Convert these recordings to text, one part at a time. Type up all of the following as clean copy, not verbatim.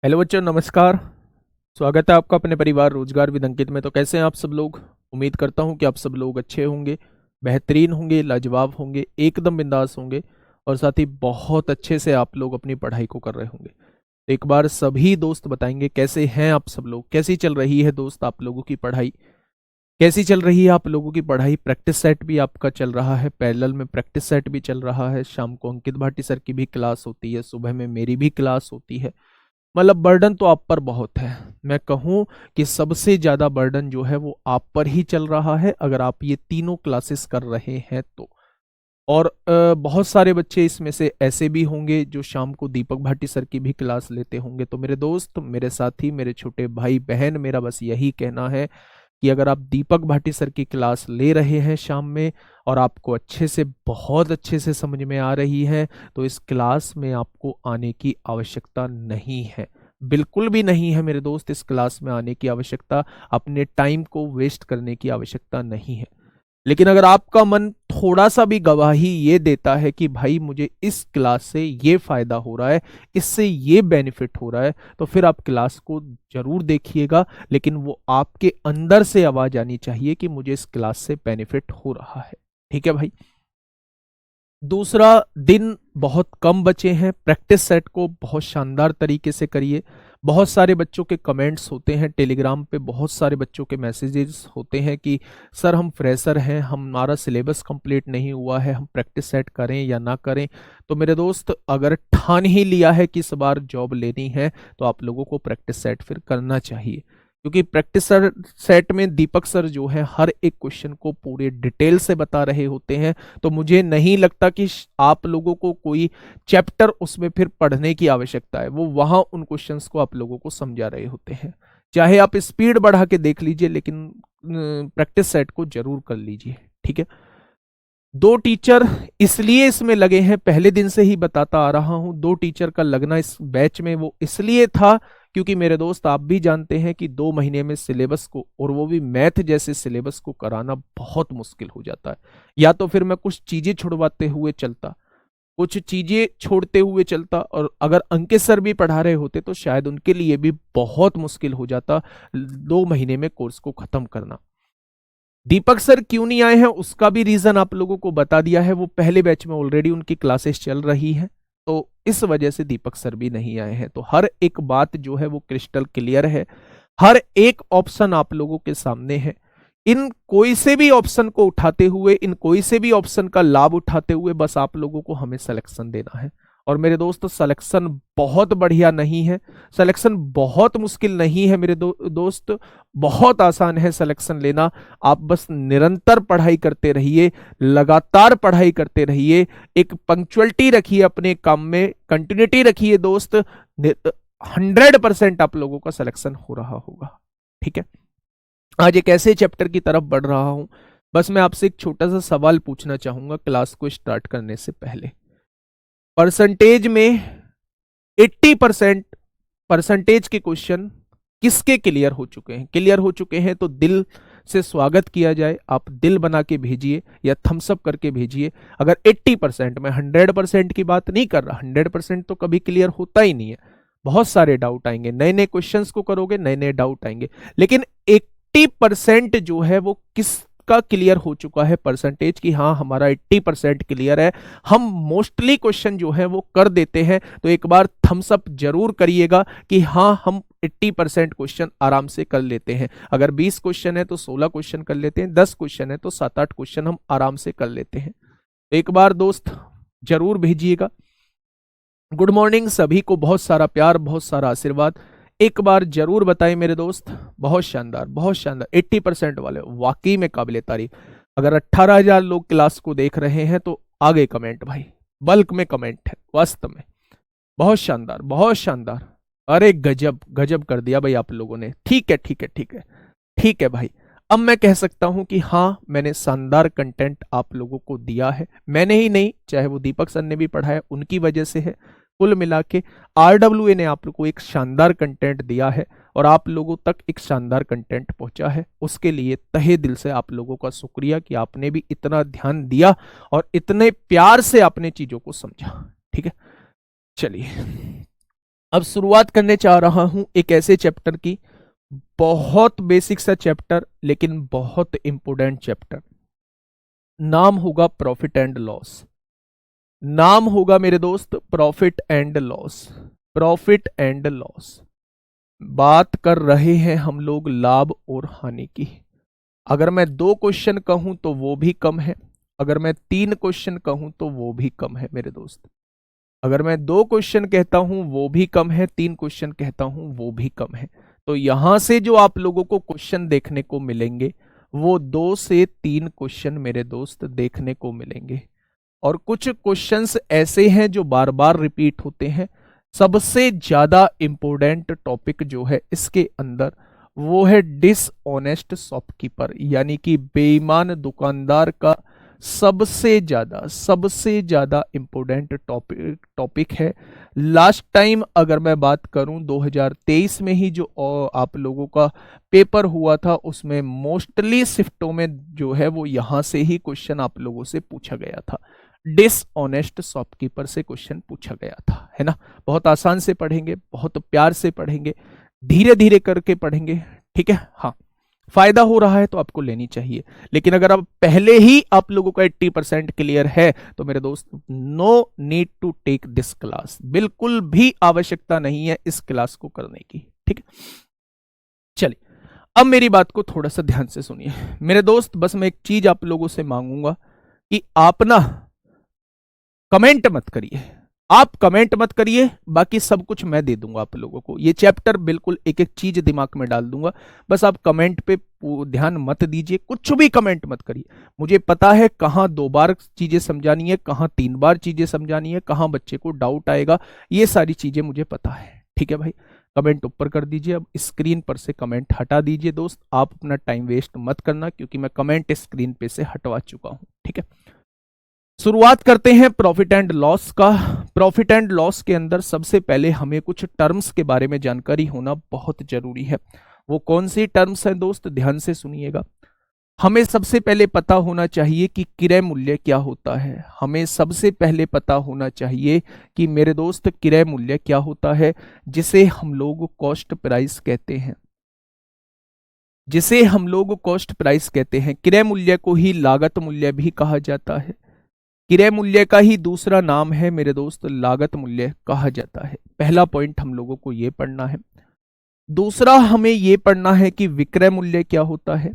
Hello बच्चों, नमस्कार। स्वागत है आपका अपने परिवार रोजगार विद अंकित में। तो कैसे हैं आप सब लोग? उम्मीद करता हूं कि आप सब लोग अच्छे होंगे, बेहतरीन होंगे, लाजवाब होंगे, एकदम बिंदास होंगे और साथ ही बहुत अच्छे से आप लोग अपनी पढ़ाई को कर रहे होंगे। तो एक बार सभी दोस्त बताएंगे कैसे हैं आप सब लोग, कैसी चल रही है दोस्त आप लोगों की पढ़ाई, कैसी चल रही है आप लोगों की पढ़ाई। प्रैक्टिस सेट भी आपका चल रहा है, पैरेलल में प्रैक्टिस सेट भी चल रहा है, शाम को अंकित भाटी सर की भी क्लास होती है, सुबह में मेरी भी क्लास होती है। मतलब बर्डन तो आप पर बहुत है। मैं कहूं कि सबसे ज्यादा बर्डन जो है वो आप पर ही चल रहा है अगर आप ये तीनों क्लासेस कर रहे हैं तो। और बहुत सारे बच्चे इसमें से ऐसे भी होंगे जो शाम को दीपक भाटी सर की भी क्लास लेते होंगे। तो मेरे दोस्त, मेरे साथी, मेरे छोटे भाई बहन, मेरा बस यही कहना है कि अगर आप दीपक भाटी सर की क्लास ले रहे हैं शाम में और आपको अच्छे से, बहुत अच्छे से समझ में आ रही है, तो इस क्लास में आपको आने की आवश्यकता नहीं है। बिल्कुल भी नहीं है मेरे दोस्त, इस क्लास में आने की आवश्यकता, अपने टाइम को वेस्ट करने की आवश्यकता नहीं है। लेकिन अगर आपका मन थोड़ा सा भी गवाही ये देता है कि भाई मुझे इस क्लास से ये फायदा हो रहा है, इससे ये बेनिफिट हो रहा है, तो फिर आप क्लास को जरूर देखिएगा। लेकिन वो आपके अंदर से आवाज आनी चाहिए कि मुझे इस क्लास से बेनिफिट हो रहा है। ठीक है भाई। दूसरा, दिन बहुत कम बचे हैं, प्रैक्टिस सेट को बहुत शानदार तरीके से करिए। बहुत सारे बच्चों के कमेंट्स होते हैं टेलीग्राम पे, बहुत सारे बच्चों के मैसेजेस होते हैं कि सर हम फ्रेशर हैं, हमारा सिलेबस कंप्लीट नहीं हुआ है, हम प्रैक्टिस सेट करें या ना करें। तो मेरे दोस्त, अगर ठान ही लिया है कि इस बार जॉब लेनी है तो आप लोगों को प्रैक्टिस सेट फिर करना चाहिए, क्योंकि प्रैक्टिस सेट में दीपक सर जो है हर एक क्वेश्चन को पूरे डिटेल से बता रहे होते हैं। तो मुझे नहीं लगता कि आप लोगों को कोई चैप्टर उसमें फिर पढ़ने की आवश्यकता है, वो वहां उन क्वेश्चंस को आप लोगों को समझा रहे होते हैं। चाहे आप स्पीड बढ़ा के देख लीजिए, लेकिन प्रैक्टिस सेट को जरूर कर लीजिए। ठीक है। दो टीचर इसलिए इसमें लगे हैं, पहले दिन से ही बताता आ रहा हूं, दो टीचर का लगना इस बैच में वो इसलिए था क्योंकि मेरे दोस्त आप भी जानते हैं कि 2 महीने में सिलेबस को, और वो भी मैथ जैसे सिलेबस को कराना बहुत मुश्किल हो जाता है। या तो फिर मैं कुछ चीजें छुड़वाते हुए चलता, कुछ चीजें छोड़ते हुए चलता, और अगर अंकित सर भी पढ़ा रहे होते तो शायद उनके लिए भी बहुत मुश्किल हो जाता 2 महीने में कोर्स को खत्म करना। दीपक सर क्यों नहीं आए हैं उसका भी रीजन आप लोगों को बता दिया है, वो पहले बैच में ऑलरेडी उनकी क्लासेस चल रही हैं, तो इस वजह से दीपक सर भी नहीं आए हैं। तो हर एक बात जो है वो क्रिस्टल क्लियर है, हर एक ऑप्शन आप लोगों के सामने है। इन कोई से भी ऑप्शन को उठाते हुए, इन कोई से भी ऑप्शन का लाभ उठाते हुए बस आप लोगों को हमें सिलेक्शन देना है। और मेरे दोस्त, सिलेक्शन बहुत बढ़िया नहीं है, सिलेक्शन बहुत मुश्किल नहीं है मेरे दोस्त, बहुत आसान है सिलेक्शन लेना। आप बस निरंतर पढ़ाई करते रहिए, लगातार पढ़ाई करते रहिए, एक पंक्चुअलिटी रखिए अपने काम में, कंटिन्यूटी रखिए दोस्त। 100% आप लोगों का सिलेक्शन हो रहा होगा। ठीक है। आज एक ऐसे चैप्टर की तरफ बढ़ रहा हूं, बस मैं आपसे एक छोटा सा सवाल पूछना चाहूंगा क्लास को स्टार्ट करने से पहले। परसेंटेज में 80% परसेंटेज के क्वेश्चन किसके क्लियर हो चुके हैं? क्लियर हो चुके हैं तो दिल से स्वागत किया जाए, आप दिल बना के भेजिए या थम्सअप करके भेजिए। अगर 80%, मैं 100% की बात नहीं कर रहा, 100% तो कभी क्लियर होता ही नहीं है, बहुत सारे डाउट आएंगे, नए नए क्वेश्चंस को करोगे नए नए डाउट आएंगे। लेकिन 80% जो है वो किसका क्लियर हो चुका है परसेंटेज की? हाँ, हमारा 80% क्लियर है, हम मोस्टली क्वेश्चन जो है वो कर देते हैं। तो एक बार थम्स अप जरूर करिएगा कि हाँ, हम 80% क्वेश्चन आराम से कर लेते हैं। अगर 20 क्वेश्चन है तो 16 क्वेश्चन कर लेते हैं, 10 क्वेश्चन है तो 7-8 क्वेश्चन हम आराम से कर लेते हैं। तो एक बार दोस्त जरूर भेजिएगा। गुड मॉर्निंग सभी को, बहुत सारा प्यार, बहुत सारा आशीर्वाद। एक बार जरूर बताएं मेरे दोस्त, बहुत शानदार, बहुत शानदार। 80% वाले वाकई में काबिले तारीफ। अगर 18,000 लोग क्लास को देख रहे हैं तो आगे कमेंट भाई, बल्क में कमेंट है वास्तव में। बहुत शानदार, बहुत शानदार। अरे गजब गजब कर दिया भाई आप लोगों ने। ठीक है, ठीक है, ठीक है, ठीक है भाई। अब मैं कह सकता हूं कि हाँ, मैंने शानदार कंटेंट आप लोगों को दिया है। मैंने ही नहीं, चाहे वो दीपक सर ने भी पढ़ाया, उनकी वजह से है। कुल मिला के आरडब्ल्यूए ने आप लोग को एक शानदार कंटेंट दिया है और आप लोगों तक एक शानदार कंटेंट पहुंचा है। उसके लिए तहे दिल से आप लोगों का शुक्रिया कि आपने भी इतना ध्यान दिया और इतने प्यार से आपने चीजों को समझा। ठीक है, चलिए। अब शुरुआत करने चाह रहा हूं एक ऐसे चैप्टर की, बहुत बेसिक सा चैप्टर लेकिन बहुत इंपोर्टेंट चैप्टर। नाम होगा प्रॉफिट एंड लॉस। नाम होगा मेरे दोस्त profit and loss. Profit and loss. बात कर रहे हैं हम लोग लाभ और हानि की। अगर मैं 2 क्वेश्चन कहूं तो वो भी कम है, अगर मैं 3 क्वेश्चन कहूं तो वो भी कम है मेरे दोस्त। अगर मैं 2 क्वेश्चन कहता हूं वो भी कम है, 3 क्वेश्चन कहता हूं वो भी कम है। तो यहां से जो आप लोगों को क्वेश्चन देखने को मिलेंगे वो 2 से 3 क्वेश्चन मेरे दोस्त देखने को मिलेंगे। और कुछ क्वेश्चंस ऐसे हैं जो बार बार रिपीट होते हैं। सबसे ज्यादा इंपॉर्टेंट टॉपिक जो है इसके अंदर वो है डिसऑनेस्ट शॉपकीपर, यानी कि बेईमान दुकानदार का सबसे ज्यादा इंपॉर्टेंट टॉपिक है। लास्ट टाइम अगर मैं बात करूं 2023 में ही जो आप लोगों का पेपर हुआ था उसमें मोस्टली शिफ्टों में जो है वो यहां से ही क्वेश्चन आप लोगों से पूछा गया था। डिसऑनेस्ट शॉपकीपर से क्वेश्चन पूछा गया था, है ना। बहुत आसान से पढ़ेंगे, बहुत प्यार से पढ़ेंगे, धीरे धीरे करके पढ़ेंगे, ठीक है। हाँ, फायदा हो रहा है तो आपको लेनी चाहिए। लेकिन अगर अब पहले ही आप लोगों का 80% क्लियर है तो मेरे दोस्त no need to take this class, बिल्कुल भी आवश्यकता नहीं है इस क्लास को करने की, ठीक है। चलिए अब मेरी बात को थोड़ा सा ध्यान से सुनिए मेरे दोस्त। बस मैं एक चीज आप लोगों से मांगूंगा कि आप ना कमेंट मत करिए, आप कमेंट मत करिए, बाकी सब कुछ मैं दे दूंगा आप लोगों को। ये चैप्टर बिल्कुल एक एक चीज दिमाग में डाल दूंगा, बस आप कमेंट पे ध्यान मत दीजिए, कुछ भी कमेंट मत करिए। मुझे पता है कहाँ 2 बार चीजें समझानी है, कहाँ 3 बार चीजें समझानी है, कहाँ बच्चे को डाउट आएगा, ये सारी चीजें मुझे पता है, ठीक है भाई। कमेंट ऊपर कर दीजिए, अब स्क्रीन पर से कमेंट हटा दीजिए दोस्त, आप अपना टाइम वेस्ट मत करना क्योंकि मैं कमेंट स्क्रीन पे से हटवा चुका हूं, ठीक है। शुरुआत करते हैं प्रॉफिट एंड लॉस का। प्रॉफिट एंड लॉस के अंदर सबसे पहले हमें कुछ टर्म्स के बारे में जानकारी होना बहुत जरूरी है। वो कौन सी टर्म्स हैं दोस्त, ध्यान से सुनिएगा। हमें सबसे पहले पता होना चाहिए कि क्रय मूल्य क्या होता है। हमें सबसे पहले पता होना चाहिए कि मेरे दोस्त क्रय मूल्य क्या होता है, जिसे हम लोग कॉस्ट प्राइस कहते हैं। जिसे हम लोग कॉस्ट प्राइस कहते हैं। क्रय मूल्य को ही लागत मूल्य भी कहा जाता है। क्रय मूल्य का ही दूसरा नाम है मेरे दोस्त लागत मूल्य कहा जाता है। पहला पॉइंट हम लोगों को यह पढ़ना है। दूसरा हमें यह पढ़ना है कि विक्रय मूल्य क्या होता है।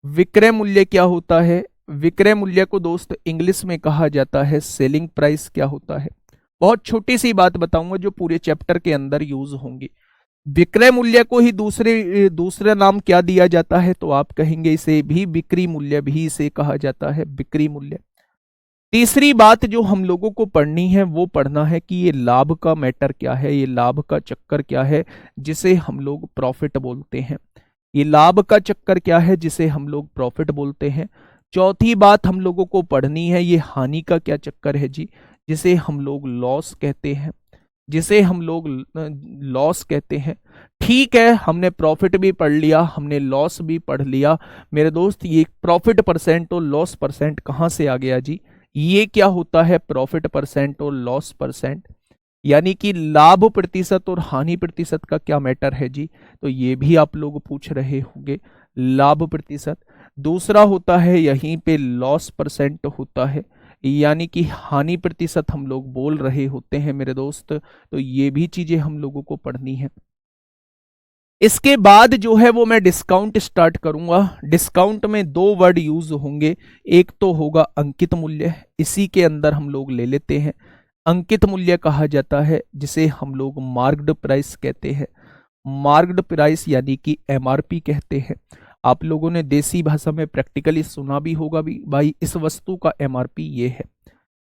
विक्रय मूल्य क्या होता है, विक्रय मूल्य को दोस्त इंग्लिश में कहा जाता है सेलिंग प्राइस क्या होता है। बहुत छोटी सी बात बताऊंगा जो पूरे चैप्टर के अंदर यूज होंगी। विक्रय मूल्य को ही दूसरा नाम क्या दिया जाता है, तो आप कहेंगे इसे भी बिक्री मूल्य भी इसे कहा जाता है, बिक्री मूल्य। तीसरी बात जो हम लोगों को पढ़नी है वो पढ़ना है कि ये लाभ का मैटर क्या है, ये लाभ का चक्कर क्या है जिसे हम लोग प्रॉफिट बोलते हैं। ये लाभ का चक्कर क्या है जिसे हम लोग प्रॉफिट बोलते हैं। चौथी बात हम लोगों को पढ़नी है ये हानि का क्या चक्कर है जी, जिसे हम लोग लॉस कहते हैं, जिसे हम लोग लॉस कहते हैं। ठीक है, हमने प्रॉफिट भी पढ़ लिया, हमने लॉस भी पढ़ लिया मेरे दोस्त। ये प्रॉफिट परसेंट और लॉस परसेंट कहाँ से आ गया जी, ये क्या होता है प्रॉफिट परसेंट और लॉस परसेंट, यानी कि लाभ प्रतिशत और हानि प्रतिशत का क्या मैटर है जी, तो ये भी आप लोग पूछ रहे होंगे लाभ प्रतिशत। दूसरा होता है यहीं पे लॉस परसेंट होता है, यानी कि हानि प्रतिशत हम लोग बोल रहे होते हैं मेरे दोस्त। तो ये भी चीजें हम लोगों को पढ़नी है। इसके बाद जो है वो मैं डिस्काउंट स्टार्ट करूंगा। डिस्काउंट में 2 वर्ड यूज होंगे, एक तो होगा अंकित मूल्य, इसी के अंदर हम लोग ले लेते हैं। अंकित मूल्य कहा जाता है जिसे हम लोग मार्क्ड प्राइस कहते हैं। मार्क्ड प्राइस यानी कि एमआरपी कहते हैं। आप लोगों ने देसी भाषा में प्रैक्टिकली सुना भी होगा भी भाई इस वस्तु का एमआरपी ये है।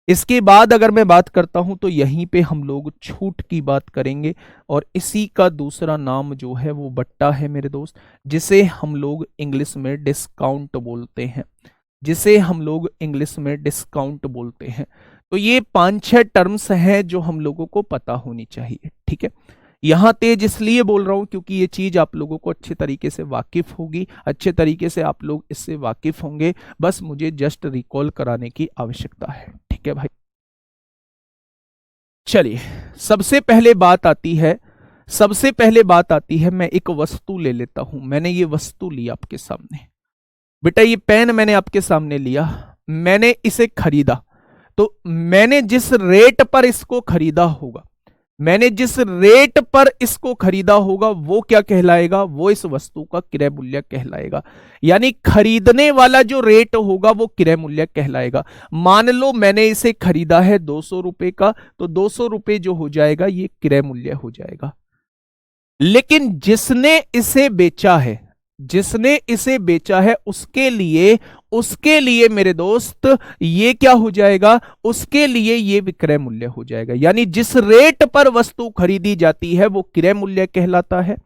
इसके बाद अगर मैं बात करता हूं तो यहीं पे हम लोग छूट की बात करेंगे और इसी का दूसरा नाम जो है वो बट्टा है मेरे दोस्त, जिसे हम लोग इंग्लिश में डिस्काउंट बोलते हैं, जिसे हम लोग इंग्लिश में डिस्काउंट बोलते हैं। तो ये 5-6 टर्म्स हैं जो हम लोगों को पता होनी चाहिए, ठीक है। यहां तेज इसलिए बोल रहा हूं क्योंकि ये चीज आप लोगों को अच्छे तरीके से वाकिफ होगी, अच्छे तरीके से आप लोग इससे वाकिफ होंगे, बस मुझे जस्ट रिकॉल कराने की आवश्यकता है, ठीक है भाई। चलिए, सबसे पहले बात आती है, सबसे पहले बात आती है, मैं एक वस्तु ले लेता हूं। मैंने ये वस्तु ली आपके सामने, बेटा ये पेन मैंने आपके सामने लिया, मैंने इसे खरीदा। तो मैंने जिस रेट पर इसको खरीदा होगा, मैंने जिस रेट पर इसको खरीदा होगा वो क्या कहलाएगा? वो इस वस्तु का क्रय मूल्य कहलाएगा। यानी खरीदने वाला जो रेट होगा वो क्रय मूल्य कहलाएगा। मान लो मैंने इसे खरीदा है 200 रुपए का, तो 200 रुपए जो हो जाएगा ये क्रय मूल्य हो जाएगा। लेकिन जिसने इसे बेचा है, जिसने इसे बेचा है उसके लिए मेरे दोस्त ये क्या हो जाएगा? उसके लिए ये विक्रय मूल्य हो जाएगा। यानी जिस रेट पर वस्तु खरीदी जाती है वो क्रय मूल्य कहलाता है,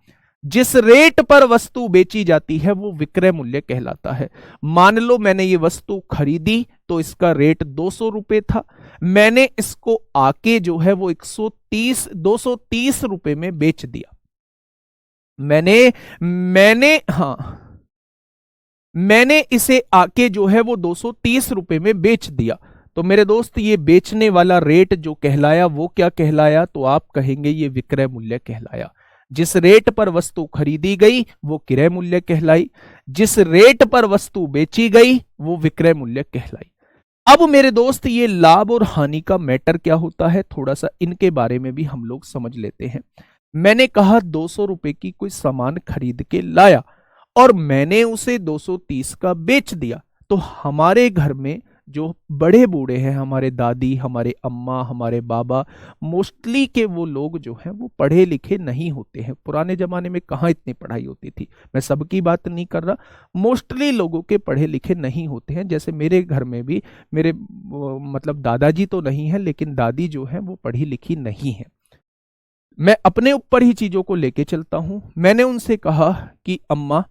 जिस रेट पर वस्तु बेची जाती है वो विक्रय मूल्य कहलाता है। मान लो मैंने ये वस्तु खरीदी तो इसका रेट 200 रुपए था, मैंने इसको आके जो है वो 230 रुपए में बेच दिया। मैंने इसे आके जो है वो 230 रुपए में बेच दिया। तो मेरे दोस्त ये बेचने वाला रेट जो कहलाया वो क्या कहलाया? तो आप कहेंगे ये विक्रय मूल्य कहलाया। जिस रेट पर वस्तु खरीदी गई वो क्रय मूल्य कहलाई, जिस रेट पर वस्तु बेची गई वो विक्रय मूल्य कहलाई। अब मेरे दोस्त ये लाभ और हानि का मैटर क्या होता है, थोड़ा सा इनके बारे में भी हम लोग समझ लेते हैं। मैंने कहा 200 रुपए की कोई सामान खरीद के लाया और मैंने उसे 230 का बेच दिया। तो हमारे घर में जो बड़े बूढ़े हैं, हमारे दादी, हमारे अम्मा, हमारे बाबा, मोस्टली के वो लोग जो हैं वो पढ़े लिखे नहीं होते हैं। पुराने जमाने में कहाँ इतनी पढ़ाई होती थी, मैं सबकी बात नहीं कर रहा, मोस्टली लोगों के पढ़े लिखे नहीं होते हैं। जैसे मेरे घर में भी मेरे मतलब दादाजी तो नहीं है, लेकिन दादी जो है वो पढ़ी लिखी नहीं है। मैं अपने ऊपर ही चीजों को लेके चलता हूं। मैंने उनसे कहा कि अम्मा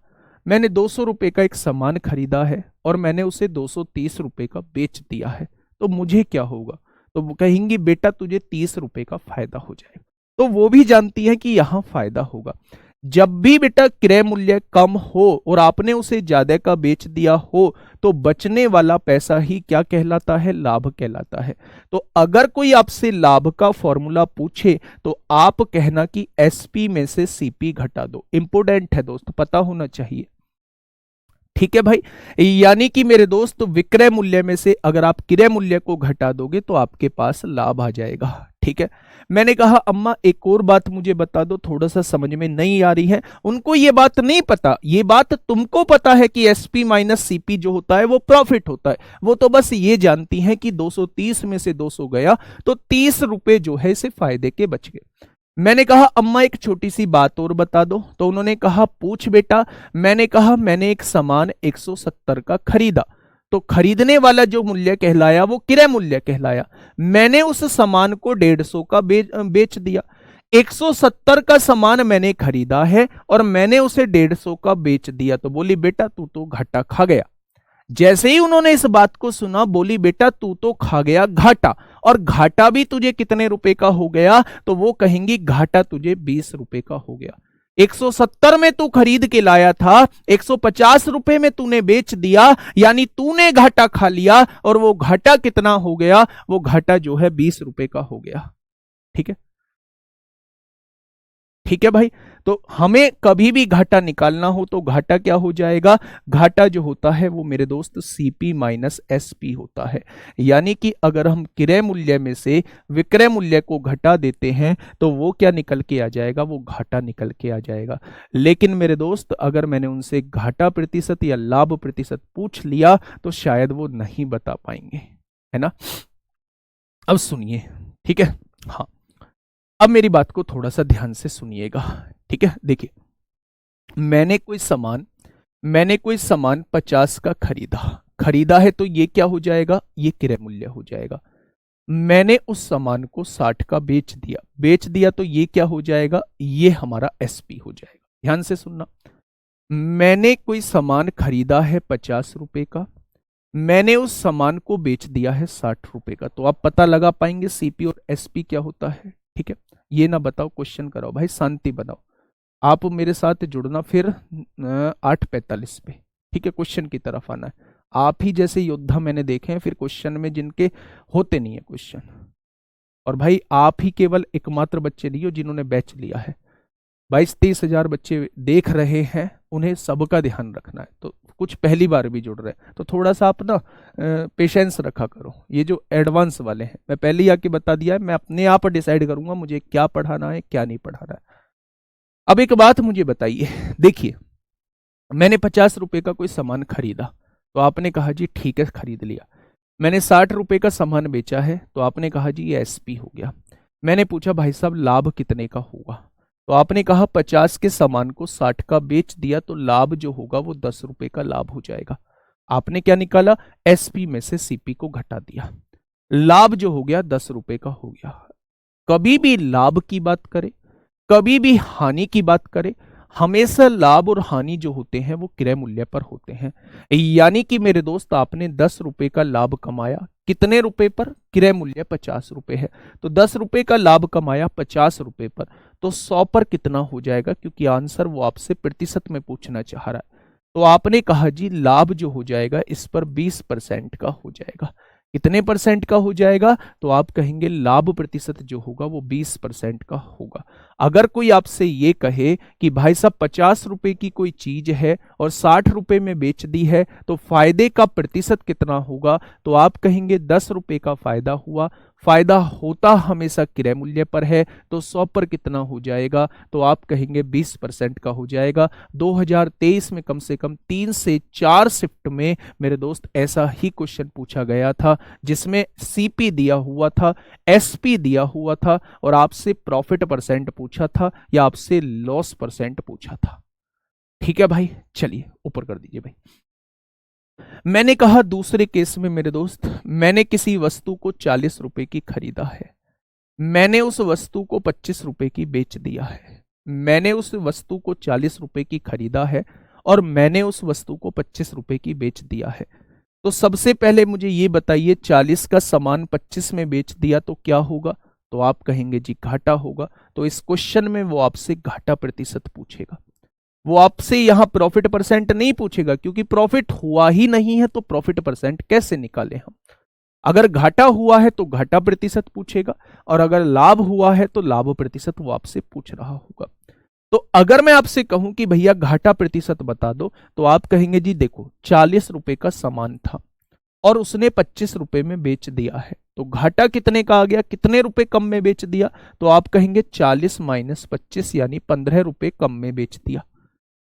मैंने 200 रुपए का एक सामान खरीदा है और मैंने उसे 230 रुपए का बेच दिया है, तो मुझे क्या होगा? तो वो कहेंगी बेटा तुझे 30 रुपए का फायदा हो जाएगा। तो वो भी जानती है कि यहां फायदा होगा। जब भी बेटा क्रय मूल्य कम हो और आपने उसे ज्यादा का बेच दिया हो तो बचने वाला पैसा ही क्या कहलाता है? लाभ कहलाता है। तो अगर कोई आपसे लाभ का फॉर्मूला पूछे तो आप कहना कि एसपी में से सीपी घटा दो। इंपोर्टेंट है दोस्त, पता होना चाहिए। ठीक है भाई, यानी कि मेरे दोस्त विक्रय मूल्य में से अगर आप क्रय मूल्य को घटा दोगे तो आपके पास लाभ आ जाएगा। ठीक है, मैंने कहा अम्मा एक और बात मुझे बता दो, थोड़ा सा समझ में नहीं आ रही है। उनको ये बात नहीं पता, ये बात तुमको पता है कि एसपी माइनस सीपी जो होता है वो प्रॉफिट होता है। वो तो बस ये जानती हैं कि 230 में से 200 गया तो 30 रुपए जो है इसे फायदे के बच गए। मैंने कहा अम्मा एक छोटी सी बात और बता दो। तो उन्होंने कहा पूछ बेटा। मैंने कहा मैंने एक सामान 170 का खरीदा, तो खरीदने वाला जो मूल्य कहलाया वो क्रय मूल्य कहलाया। मैंने उस सामान को 150 का बेच दिया। 170 का सामान मैंने खरीदा है और मैंने उसे 150 का बेच दिया। तो बोली बेटा तू तो घाटा खा गया। जैसे ही उन्होंने इस बात को सुना बोली बेटा तू तो खा गया घाटा, और घाटा भी तुझे कितने रुपए का हो गया? तो वो कहेंगी घाटा तुझे 20 रुपए का हो गया। 170 में तू खरीद के लाया था, 150 रुपए में तूने बेच दिया, यानी तूने घाटा खा लिया। और वो घाटा कितना हो गया? वो घाटा जो है 20 रुपए का हो गया। ठीक है, ठीक है भाई। तो हमें कभी भी घाटा निकालना हो तो घाटा क्या हो जाएगा? घाटा जो होता है वो मेरे दोस्त सीपी माइनस एसपी होता है। यानी कि अगर हम क्रय मूल्य में से विक्रय मूल्य को घटा देते हैं तो वो क्या निकल के आ जाएगा? वो घाटा निकल के आ जाएगा। लेकिन मेरे दोस्त अगर मैंने उनसे घाटा प्रतिशत या लाभ प्रतिशत पूछ लिया तो शायद वो नहीं बता पाएंगे, है ना। अब सुनिए, ठीक है, हाँ अब मेरी बात को थोड़ा सा ध्यान से सुनिएगा। ठीक है, देखिए मैंने कोई सामान 50 का खरीदा है तो ये क्या हो जाएगा? ये क्रय मूल्य हो जाएगा। मैंने उस सामान को 60 का बेच दिया तो ये क्या हो जाएगा? ये हमारा एसपी हो जाएगा। ध्यान से सुनना, मैंने कोई सामान खरीदा है 50 रुपए का, मैंने उस सामान को बेच दिया है 60 रुपए का। तो आप पता लगा पाएंगे सीपी और एसपी क्या होता है। ठीक है, ये ना बताओ, क्वेश्चन कराओ भाई, शांति बनाओ। आप मेरे साथ जुड़ना फिर 8:45 पे। ठीक है, क्वेश्चन की तरफ आना है। आप ही जैसे योद्धा मैंने देखे हैं फिर क्वेश्चन में जिनके होते नहीं है क्वेश्चन। और भाई आप ही केवल एकमात्र बच्चे नहीं हो जिन्होंने बैच लिया है, 22-23 हजार बच्चे देख रहे हैं, उन्हें सबका ध्यान रखना है। तो कुछ पहली बार भी जुड़ रहे हैं तो थोड़ा सा आप ना पेशेंस रखा करो। ये जो एडवांस वाले हैं मैं पहले ही आके बता दिया है, मैं अपने आप डिसाइड करूंगा मुझे क्या पढ़ाना है क्या नहीं पढ़ाना है। अब एक बात मुझे बताइए, देखिए मैंने 50 रुपए का कोई सामान खरीदा तो आपने कहा जी ठीक है खरीद लिया। मैंने 60 रुपए का सामान बेचा है तो आपने कहा जी ये एसपी हो गया। मैंने पूछा भाई साहब लाभ कितने का होगा, तो आपने कहा 50 के सामान को 60 का बेच दिया तो लाभ जो होगा वो 10 रुपए का लाभ हो जाएगा। आपने क्या निकाला, एसपी में से सीपी को घटा दिया, लाभ जो हो गया 10 रुपए का हो गया। कभी भी लाभ की बात करें, कभी भी हानि की बात करें, हमेशा लाभ और हानि जो होते हैं वो क्रय मूल्य पर होते हैं। यानी कि मेरे दोस्त आपने 10 रुपए का लाभ कमाया, कितने रुपए पर, क्रय मूल्य 50 रुपए है, तो 10 रुपए का लाभ कमाया 50 रुपए पर, तो 100 पर कितना हो जाएगा, क्योंकि आंसर वो आपसे प्रतिशत में पूछना चाह रहा है। तो आपने कहा जी लाभ जो हो जाएगा इस पर 20% का हो जाएगा। कितने परसेंट का हो जाएगा, तो आप कहेंगे लाभ प्रतिशत जो होगा वो 20% का होगा। अगर कोई आपसे ये कहे कि भाई साहब 50 रुपए की कोई चीज है और 60 रुपए में बेच दी है तो फायदे का प्रतिशत कितना होगा, तो आप कहेंगे 10 रुपए का फायदा हुआ। फायदा होता हमेशा क्रय मूल्य पर है तो 100 पर कितना हो जाएगा, तो आप कहेंगे 20% का हो जाएगा। 2023 में कम से कम 3 से 4 शिफ्ट में मेरे दोस्त ऐसा ही क्वेश्चन पूछा गया था जिसमें सीपी दिया हुआ था, एसपी दिया हुआ था और आपसे प्रॉफिट परसेंट पूछा था या आपसे लॉस परसेंट पूछा था। ठीक है भाई, चलिए ऊपर कर दीजिए भाई। मैंने कहा दूसरे केस में मेरे दोस्त, मैंने किसी वस्तु को 40 रुपए की खरीदा है, मैंने उस वस्तु को 25 रुपए की बेच दिया है। मैंने उस वस्तु को 40 रुपए की खरीदा है और मैंने उस वस्तु को 25 रुपए की बेच दिया है। तो सबसे पहले मुझे ये बताइए 40 का सामान 25 में बेच दिया तो क्या होगा, तो आप कहेंगे जी घाटा होगा। तो इस क्वेश्चन में वो आपसे घाटा प्रतिशत पूछेगा, वो आपसे यहां प्रॉफिट परसेंट नहीं पूछेगा, क्योंकि प्रॉफिट हुआ ही नहीं है तो प्रॉफिट परसेंट कैसे निकाले हम। अगर घाटा हुआ है तो घाटा प्रतिशत पूछेगा और अगर लाभ हुआ है तो लाभ प्रतिशत वो आपसे पूछ रहा होगा। तो अगर मैं आपसे कहूं कि भैया घाटा प्रतिशत बता दो, तो आप कहेंगे जी देखो 40 रुपए का सामान था और उसने 25 रुपए में बेच दिया है, तो घाटा कितने का आ गया, कितने रुपए कम में बेच दिया, तो आप कहेंगे 40 माइनस 25 यानी 15 रुपए कम में बेच दिया।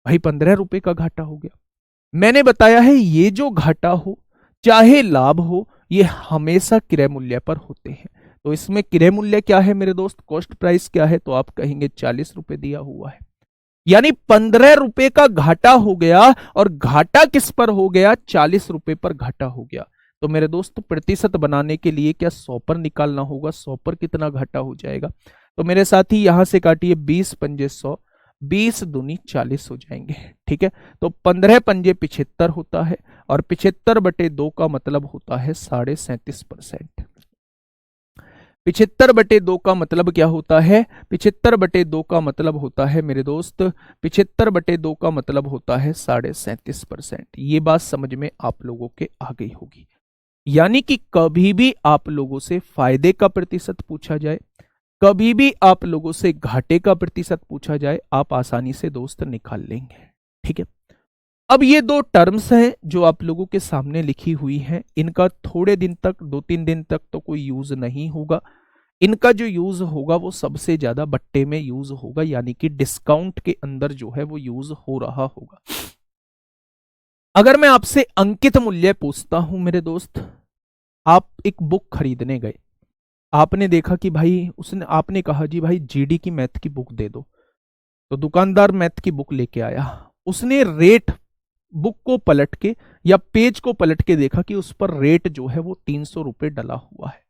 भाई 15 रुपए का घाटा हो गया। मैंने बताया है ये जो घाटा हो चाहे लाभ हो ये हमेशा क्रय मूल्य पर होते हैं। तो इसमें क्रय मूल्य क्या है मेरे दोस्त, कॉस्ट प्राइस क्या है, तो आप कहेंगे 40 रुपए दिया हुआ है, यानी 15 रुपए का घाटा हो गया। और घाटा किस पर हो गया, 40 रुपए पर घाटा हो गया। तो मेरे दोस्त प्रतिशत बनाने के लिए क्या 100 पर निकालना होगा, 100 पर कितना घाटा हो जाएगा। तो मेरे साथी यहां से काटिए 20 पंजे 100, 20 दूनी 40 हो जाएंगे। ठीक है, तो 15 पंजे 75 होता है और 75/2 का मतलब होता है 37.5%। 75/2 का मतलब क्या होता है, 75/2 का मतलब होता है मेरे दोस्त, 75/2 का मतलब होता है 37.5%। ये बात समझ में आप लोगों के आ गई होगी। यानी कि कभी भी आप लोगों से फायदे का प्रतिशत पूछा जाए, कभी भी आप लोगों से घाटे का प्रतिशत पूछा जाए, आप आसानी से दोस्त निकाल लेंगे। ठीक है, अब ये दो टर्म्स हैं जो आप लोगों के सामने लिखी हुई हैं, इनका थोड़े दिन तक 2-3 दिन तक तो कोई यूज नहीं होगा। इनका जो यूज होगा वो सबसे ज्यादा बट्टे में यूज होगा, यानी कि डिस्काउंट के अंदर जो है वो यूज हो रहा होगा। अगर मैं आपसे अंकित मूल्य पूछता हूं मेरे दोस्त, आप एक बुक खरीदने गए, आपने देखा कि भाई उसने, आपने कहा जी भाई जीडी की मैथ की बुक दे दो, तो दुकानदार मैथ की बुक लेके आया, उसने रेट बुक को पलट के या पेज को पलट के देखा कि उस पर रेट जो है वो 300 रुपए डला हुआ है।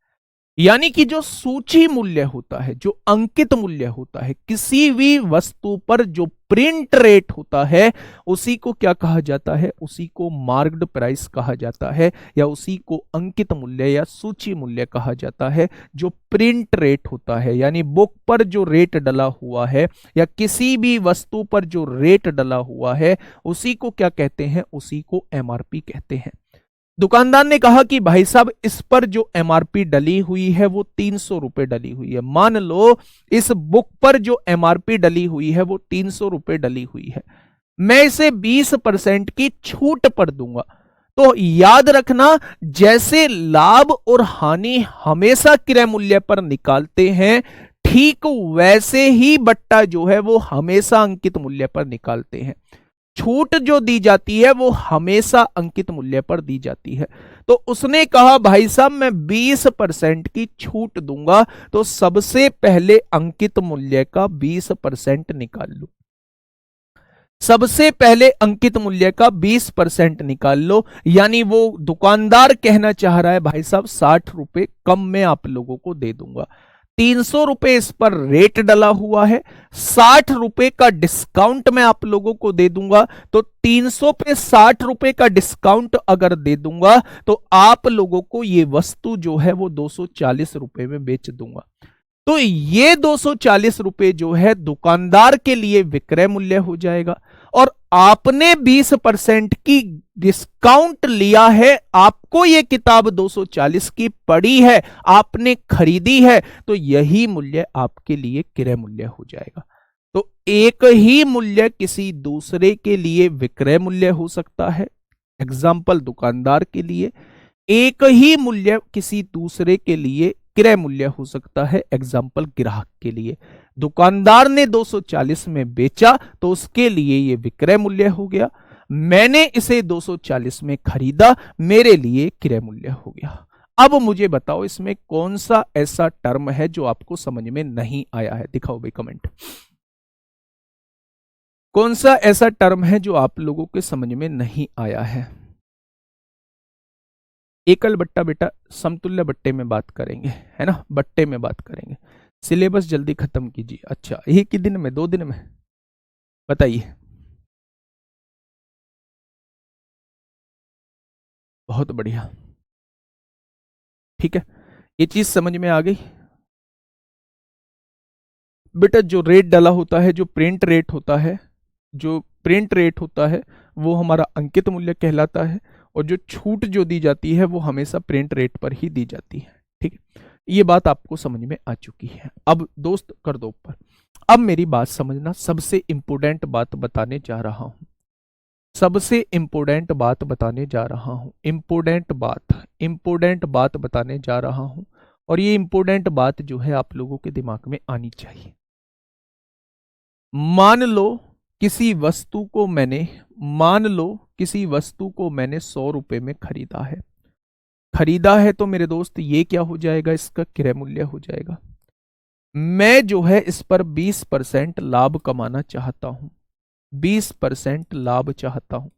यानी कि जो सूची मूल्य होता है, जो अंकित मूल्य होता है, किसी भी वस्तु पर जो प्रिंट रेट होता है उसी को क्या कहा जाता है, उसी को मार्क्ड प्राइस कहा जाता है या उसी को अंकित मूल्य या सूची मूल्य कहा जाता है। जो प्रिंट रेट होता है यानी बुक पर जो रेट डला हुआ है या किसी भी वस्तु पर जो रेट डला हुआ है उसी को क्या कहते हैं, उसी को एमआरपी कहते हैं। दुकानदार ने कहा कि भाई साहब इस पर जो एमआरपी डली हुई है वो 300 रुपए डली हुई है। मान लो इस बुक पर जो एमआरपी डली हुई है वो 300 रुपए डली हुई है, मैं इसे 20% की छूट पर दूंगा। तो याद रखना, जैसे लाभ और हानि हमेशा क्रय मूल्य पर निकालते हैं, ठीक वैसे ही बट्टा जो है वो हमेशा अंकित मूल्य पर निकालते हैं। छूट जो दी जाती है वो हमेशा अंकित मूल्य पर दी जाती है। तो उसने कहा भाई साहब मैं 20% की छूट दूंगा, तो सबसे पहले अंकित मूल्य का 20% निकाल लो। सबसे पहले अंकित मूल्य का 20% निकाल लो, यानी वो दुकानदार कहना चाह रहा है भाई साहब 60 रुपए कम में आप लोगों को दे दूंगा। 300 रुपए इस पर रेट डला हुआ है, 60 रुपए का डिस्काउंट मैं आप लोगों को दे दूंगा। तो 300 पे 60 रुपए का डिस्काउंट अगर दे दूंगा तो आप लोगों को ये वस्तु जो है वो 240 रुपए में बेच दूंगा। तो ये 240 रुपए जो है दुकानदार के लिए विक्रय मूल्य हो जाएगा, और आपने 20% की डिस्काउंट लिया है, आपको ये किताब 240 की पड़ी है, आपने खरीदी है, तो यही मूल्य आपके लिए क्रय मूल्य हो जाएगा। तो एक ही मूल्य किसी दूसरे के लिए विक्रय मूल्य हो सकता है, एग्जाम्पल दुकानदार के लिए। एक ही मूल्य किसी दूसरे के लिए क्रय मूल्य हो सकता है, एग्जाम्पल ग्राहक के लिए। दुकानदार ने 240 में बेचा तो उसके लिए यह विक्रय मूल्य हो गया, मैंने इसे 240 में खरीदा, मेरे लिए क्रय मूल्य हो गया। अब मुझे बताओ इसमें कौन सा ऐसा टर्म है जो आपको समझ में नहीं आया है, दिखाओ भाई कमेंट। कौन सा ऐसा टर्म है जो आप लोगों के समझ में नहीं आया है? एकल बट्टा बेटा समतुल्य बट्टे में बात करेंगे, है ना, बट्टे में बात करेंगे। सिलेबस जल्दी खत्म कीजिए। अच्छा, एक ही दिन में, 2 दिन में? बताइए। बहुत बढ़िया, ठीक है, ये चीज समझ में आ गई बेटा। जो रेट डाला होता है, जो प्रिंट रेट होता है, जो प्रिंट रेट होता है वो हमारा अंकित मूल्य कहलाता है, और जो छूट जो दी जाती है वो हमेशा प्रिंट रेट पर ही दी जाती है। ठीक है, ये बात आपको समझ में आ चुकी है। अब दोस्त कर दो ऊपर। अब मेरी बात समझना, सबसे इंपोर्टेंट बात बताने जा रहा हूं, सबसे इंपोर्टेंट बात बताने जा रहा हूं, इंपोर्टेंट बात बताने जा रहा हूं, और ये इंपोर्टेंट बात जो है आप लोगों के दिमाग में आनी चाहिए। मान लो किसी वस्तु को मैंने, मान लो किसी वस्तु को मैंने 100 रुपए में खरीदा है, खरीदा है तो मेरे दोस्त ये क्या हो जाएगा, इसका क्रय मूल्य हो जाएगा। मैं जो है इस पर 20% लाभ कमाना चाहता हूं, 20% लाभ चाहता हूं,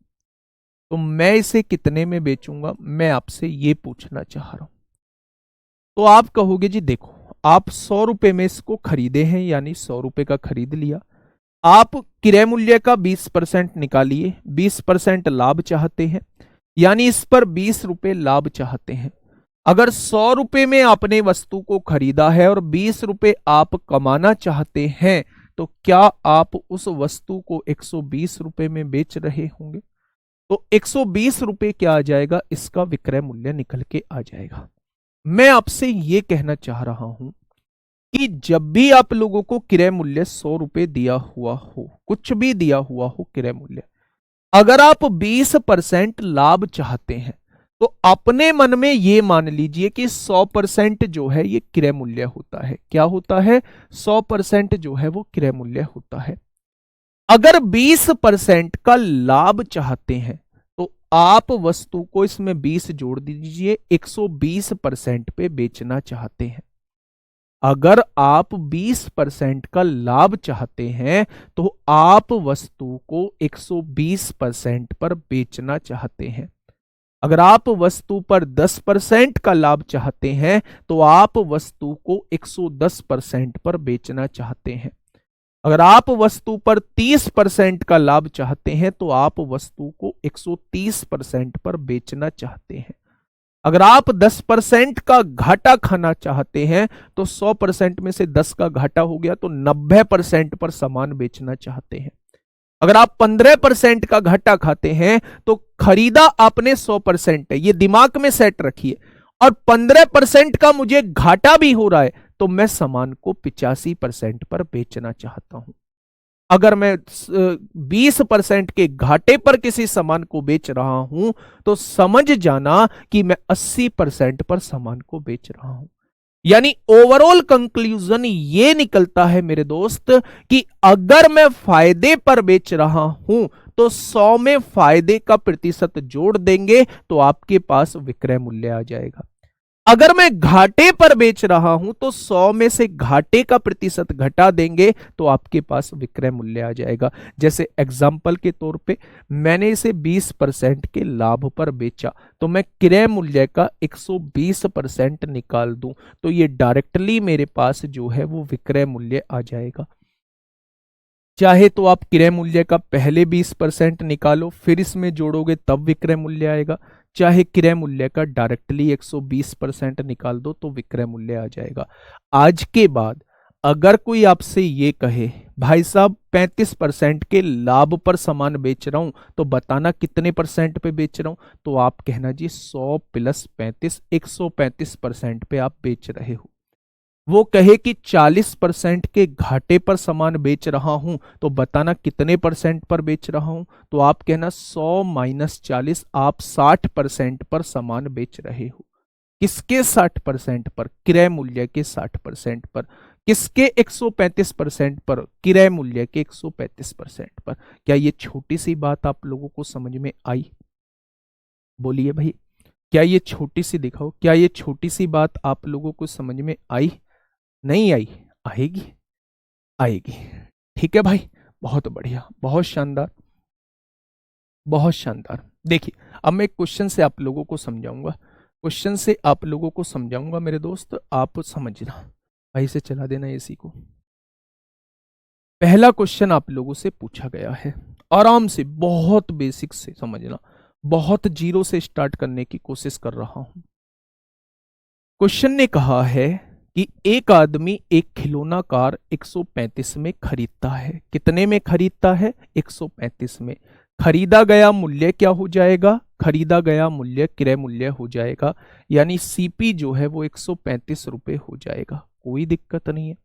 तो मैं इसे कितने में बेचूंगा, मैं आपसे ये पूछना चाह रहा हूं। तो आप कहोगे जी देखो, आप 100 रुपए में इसको खरीदे हैं, यानी 100 रुपए का खरीद लिया, आप क्रय मूल्य का 20% निकालिए, 20% लाभ चाहते हैं, यानी इस पर 20 रुपए लाभ चाहते हैं। अगर 100 रुपए में आपने वस्तु को खरीदा है और 20 रुपए आप कमाना चाहते हैं, तो क्या आप उस वस्तु को 120 रुपए में बेच रहे होंगे? तो 120 रुपए क्या आ जाएगा, इसका विक्रय मूल्य निकल के आ जाएगा। मैं आपसे यह कहना चाह रहा हूं कि जब भी आप लोगों को क्रय मूल्य 100 रुपए दिया हुआ हो, कुछ भी दिया हुआ हो क्रय मूल्य, अगर आप 20% लाभ चाहते हैं तो अपने मन में यह मान लीजिए कि 100% जो है ये क्रय मूल्य होता है। क्या होता है? 100% जो है वो क्रय मूल्य होता है। अगर 20% का लाभ चाहते हैं तो आप वस्तु को इसमें 20 जोड़ दीजिए, 120% पे बेचना चाहते हैं। अगर आप 20% का लाभ चाहते हैं तो आप वस्तु को 120% पर बेचना चाहते हैं। अगर आप वस्तु पर 10% का लाभ चाहते हैं तो आप वस्तु को 110% पर बेचना चाहते हैं। अगर आप वस्तु पर 30% का लाभ चाहते हैं तो आप वस्तु को 130% पर बेचना चाहते हैं। अगर आप 10% का घाटा खाना चाहते हैं तो 100% में से 10 का घाटा हो गया तो 90% पर सामान बेचना चाहते हैं। अगर आप 15% का घाटा खाते हैं तो खरीदा आपने 100% है, ये दिमाग में सेट रखिए, और 15% का मुझे घाटा भी हो रहा है तो मैं सामान को 85% पर बेचना चाहता हूं। अगर मैं 20% के घाटे पर किसी सामान को बेच रहा हूं तो समझ जाना कि मैं 80% पर सामान को बेच रहा हूं। यानी ओवरऑल कंक्लूजन ये निकलता है मेरे दोस्त कि अगर मैं फायदे पर बेच रहा हूं तो 100 में फायदे का प्रतिशत जोड़ देंगे तो आपके पास विक्रय मूल्य आ जाएगा। अगर मैं घाटे पर बेच रहा हूं तो 100 में से घाटे का प्रतिशत घटा देंगे तो आपके पास विक्रय मूल्य आ जाएगा। जैसे एग्जाम्पल के तौर पे मैंने इसे 20% के लाभ पर बेचा तो मैं क्रय मूल्य का 120% निकाल दूं तो ये डायरेक्टली मेरे पास जो है वो विक्रय मूल्य आ जाएगा। चाहे तो आप क्रय मूल्य का पहले 20% निकालो फिर इसमें जोड़ोगे तब विक्रय मूल्य आएगा, चाहे क्रय मूल्य का डायरेक्टली 120% निकाल दो तो विक्रय मूल्य आ जाएगा। आज के बाद अगर कोई आपसे ये कहे भाई साहब 35% के लाभ पर सामान बेच रहा हूं तो बताना कितने परसेंट पे बेच रहा हूं, तो आप कहना जी 100 प्लस 35 135% पे आप बेच रहे हो। वो कहे कि 40% के घाटे पर सामान बेच रहा हूं तो बताना कितने परसेंट पर बेच रहा हूं, तो आप कहना 100 माइनस 40, आप 60% पर सामान बेच रहे हो। किसके 60% पर? क्रय मूल्य के 60% पर। किसके 135% पर? क्रय मूल्य के 135% पर। क्या ये छोटी सी बात आप लोगों को समझ में आई? बोलिए भाई, क्या ये छोटी सी, दिखाओ, क्या ये छोटी सी बात आप लोगों को समझ में आई? नहीं आई? आएगी, आएगी। ठीक है भाई, बहुत बढ़िया, बहुत शानदार, बहुत शानदार। देखिए अब मैं क्वेश्चन से आप लोगों को समझाऊंगा, क्वेश्चन से आप लोगों को समझाऊंगा मेरे दोस्त, आप समझना। भाई से चला देना एसी को। पहला क्वेश्चन आप लोगों से पूछा गया है, आराम से बहुत बेसिक से समझना, बहुत जीरो से स्टार्ट करने की कोशिश कर रहा हूं। क्वेश्चन ने कहा है कि एक आदमी एक खिलौना कार 135 में खरीदता है। कितने में खरीदता है? 135 में। खरीदा गया मूल्य क्या हो जाएगा? खरीदा गया मूल्य क्रय मूल्य हो जाएगा, यानी सीपी जो है वो 135 रुपए हो जाएगा, कोई दिक्कत नहीं है।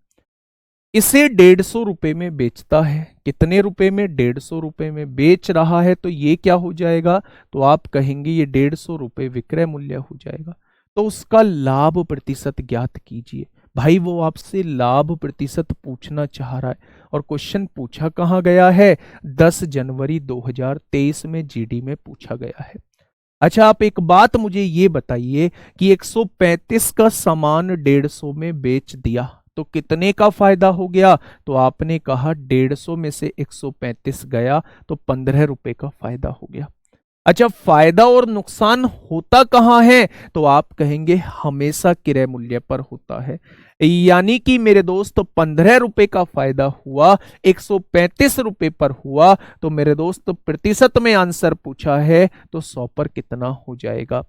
इसे 150 रुपए में बेचता है। कितने रुपए में? 150 रुपए में बेच रहा है, तो ये क्या हो जाएगा? तो आप कहेंगे ये 150 रुपए विक्रय मूल्य हो जाएगा। तो उसका लाभ प्रतिशत ज्ञात कीजिए। भाई वो आपसे लाभ प्रतिशत पूछना चाह रहा है, और क्वेश्चन पूछा कहां गया है? 10 जनवरी 2023 में जीडी में पूछा गया है। अच्छा आप एक बात मुझे ये बताइए कि 135 का सामान 150 में बेच दिया तो कितने का फायदा हो गया? तो आपने कहा 150 में से 135 गया तो 15 रुपए का फायदा हो गया। अच्छा फायदा और नुकसान होता कहां है? तो आप कहेंगे हमेशा क्रय मूल्य पर होता है। यानी कि मेरे दोस्त 15 रुपए का फायदा हुआ, 135 रुपए पर हुआ, तो मेरे दोस्त प्रतिशत में आंसर पूछा है तो 100 पर कितना हो जाएगा?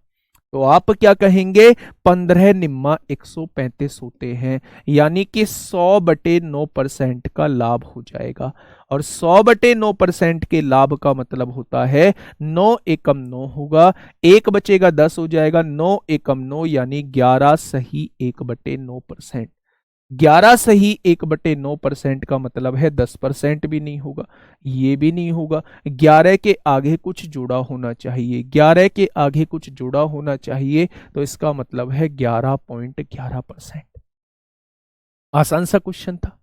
तो आप क्या कहेंगे? 15 निम्मा 135 होते हैं, यानी कि 100/9% का लाभ हो जाएगा। और 100/9% के लाभ का मतलब होता है 9 एकम 9 होगा, एक बचेगा 10 हो जाएगा, 9 एकम 9 यानी 11 सही 1/9%। 11 सही 1/9% का मतलब है 10% भी नहीं होगा, ये भी नहीं होगा। 11 के आगे कुछ जुड़ा होना चाहिए, 11 के आगे कुछ जुड़ा होना चाहिए, तो इसका मतलब है 11.11%। आसान सा क्वेश्चन था,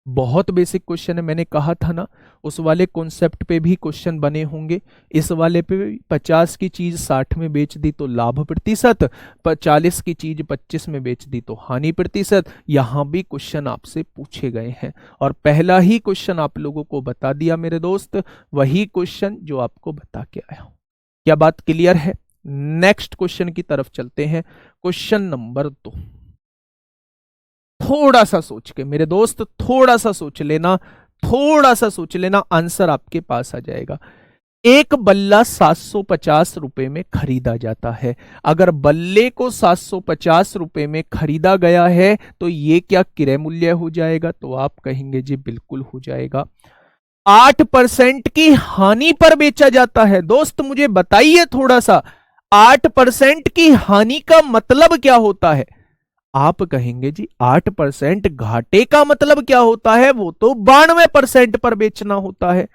बहुत बेसिक क्वेश्चन है। मैंने कहा था ना उस वाले कॉन्सेप्ट पे भी क्वेश्चन बने होंगे, इस वाले पे भी। 50 की चीज 60 में बेच दी तो लाभ प्रतिशत, 40 की चीज 25 में बेच दी तो हानि प्रतिशत। यहां भी क्वेश्चन आपसे पूछे गए हैं, और पहला ही क्वेश्चन आप लोगों को बता दिया मेरे दोस्त, वही क्वेश्चन जो आपको बता के आया हूं। क्या बात क्लियर है? नेक्स्ट क्वेश्चन की तरफ चलते हैं। क्वेश्चन नंबर 2, थोड़ा सा सोच के मेरे दोस्त, थोड़ा सा सोच लेना, थोड़ा सा सोच लेना, आंसर आपके पास आ जाएगा। एक बल्ला 750 रुपए में खरीदा जाता है। अगर बल्ले को 750 रुपए में खरीदा गया है तो ये क्या क्रय मूल्य हो जाएगा? तो आप कहेंगे जी बिल्कुल हो जाएगा। 8% की हानि पर बेचा जाता है। दोस्त मुझे बताइए थोड़ा सा, 8% की हानि का मतलब क्या होता है? आप कहेंगे जी 8% घाटे का मतलब क्या होता है? वो तो 92% पर बेचना होता है।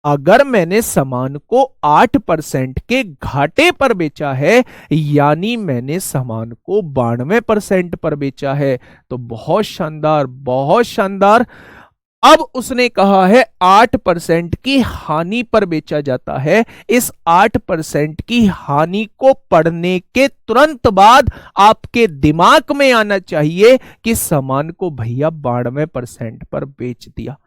अगर मैंने सामान को 8% के घाटे पर बेचा है, यानी मैंने सामान को 92% पर बेचा है। तो बहुत शानदार, बहुत शानदार। अब उसने कहा है 8% की हानि पर बेचा जाता है। इस 8% की हानि को पढ़ने के तुरंत बाद आपके दिमाग में आना चाहिए कि सामान को भैया 92% पर बेच दिया।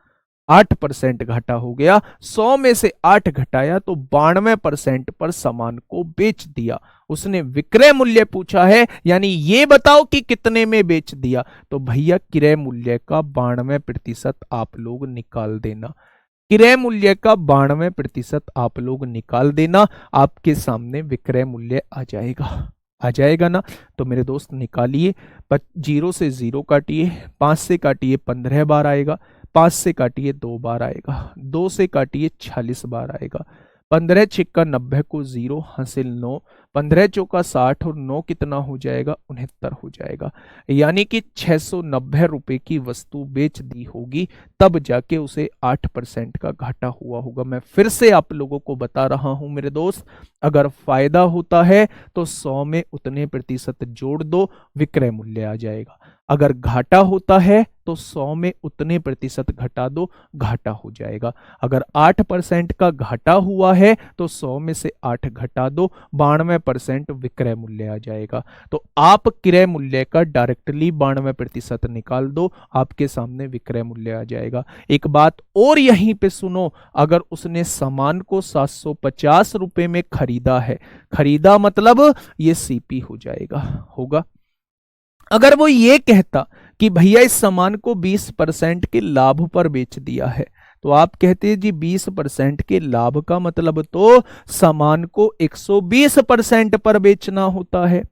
8% घाटा हो गया, 100 में से 8 घटाया तो 92% पर सामान को बेच दिया। उसने विक्रय मूल्य पूछा है, यानी ये बताओ कि कितने में बेच दिया। तो भैया क्रय मूल्य का 92% आप लोग निकाल देना। क्रय मूल्य का 92% आप लोग निकाल देना। आपके सामने विक्रय मूल्य आ जाएगा। आ जाएगा ना? तो मेरे दोस्त निकालिए। 0 से 0 काटिए, 5 से काटिए 15 बार आएगा, 5 से काटिए 2 बार आएगा, 2 से काटिए 46 बार आएगा, 15 छिक्का 90 को 0 हासिल 9, 15 चौका 60 और 9 कितना हो जाएगा? 69 हो जाएगा। यानी कि 690 रुपए की वस्तु बेच दी होगी, तब जाके उसे 8% का घाटा हुआ होगा। मैं फिर से आप लोगों को बता रहा हूं मेरे दोस्त, अगर फायदा होता है तो 100 में उतने प्रतिशत जोड़ दो, विक्रय मूल्य आ जाएगा। अगर घाटा होता है तो 100 में उतने प्रतिशत घटा दो, घाटा हो जाएगा। अगर 8% का घाटा हुआ है तो 100 में से 8 घटा दो, 92% विक्रय मूल्य आ जाएगा। तो आप क्रय मूल्य का डायरेक्टली 92% निकाल दो, आपके सामने विक्रय मूल्य आ जाएगा। एक बात और यहीं पे सुनो, अगर उसने सामान को 750 रुपए में खरीदा है, खरीदा मतलब ये सीपी हो जाएगा, होगा। अगर वो ये कहता कि भैया इस सामान को 20% के लाभ पर बेच दिया है, तो आप कहते हैं जी 20% के लाभ का मतलब तो सामान को 120% पर बेचना होता है।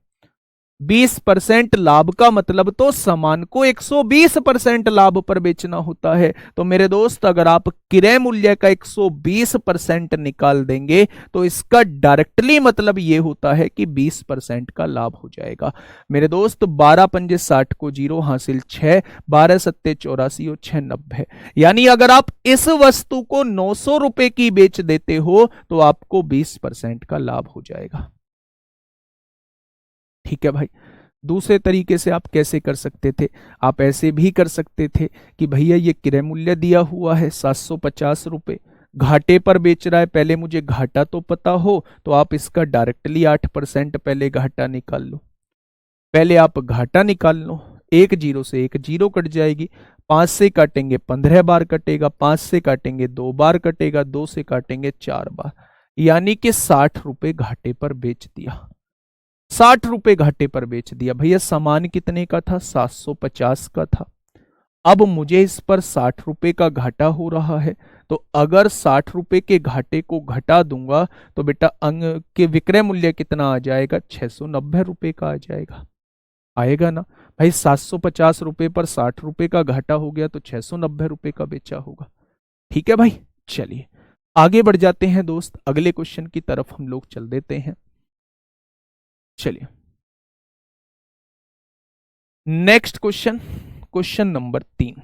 20% लाभ का मतलब तो सामान को 120% लाभ पर बेचना होता है। तो मेरे दोस्त अगर आप क्रय मूल्य का 120% निकाल देंगे तो इसका डायरेक्टली मतलब यह होता है कि 20% का लाभ हो जाएगा। मेरे दोस्त 12 पंजे 60 को 0 हासिल 6, 12 सत्ते 84 और 6 90। यानी अगर आप इस वस्तु को 900 रुपए की बेच देते हो तो आपको 20% का लाभ हो जाएगा। ठीक है भाई। दूसरे तरीके से आप कैसे कर सकते थे? आप ऐसे भी कर सकते थे कि भैया ये क्रय मूल्य दिया हुआ है 750 रुपए, घाटे पर बेच रहा है, पहले मुझे घाटा तो पता हो, तो आप इसका डायरेक्टली 8% पहले घाटा निकाल लो। पहले आप घाटा निकाल लो, एक जीरो से एक जीरो कट जाएगी, 5 से काटेंगे 15 बार कटेगा, 5 से काटेंगे 2 बार कटेगा, 2 से काटेंगे 4 बार, यानी कि 60 रुपए घाटे पर बेच दिया। 60 रुपए घाटे पर बेच दिया। भैया सामान कितने का था? 750 का था। अब मुझे इस पर 60 रुपए का घाटा हो रहा है, तो अगर 60 रुपए के घाटे को घटा दूंगा तो बेटा अंग के विक्रय मूल्य कितना आ जाएगा? 690 रुपए का आ जाएगा। आएगा ना भाई? 750 रुपए पर 60 रुपए का घाटा हो गया तो 690 रुपए का बेचा होगा। ठीक है भाई, चलिए आगे बढ़ जाते हैं दोस्त, अगले क्वेश्चन की तरफ हम लोग चल देते हैं। चलिए नेक्स्ट क्वेश्चन, क्वेश्चन नंबर 3,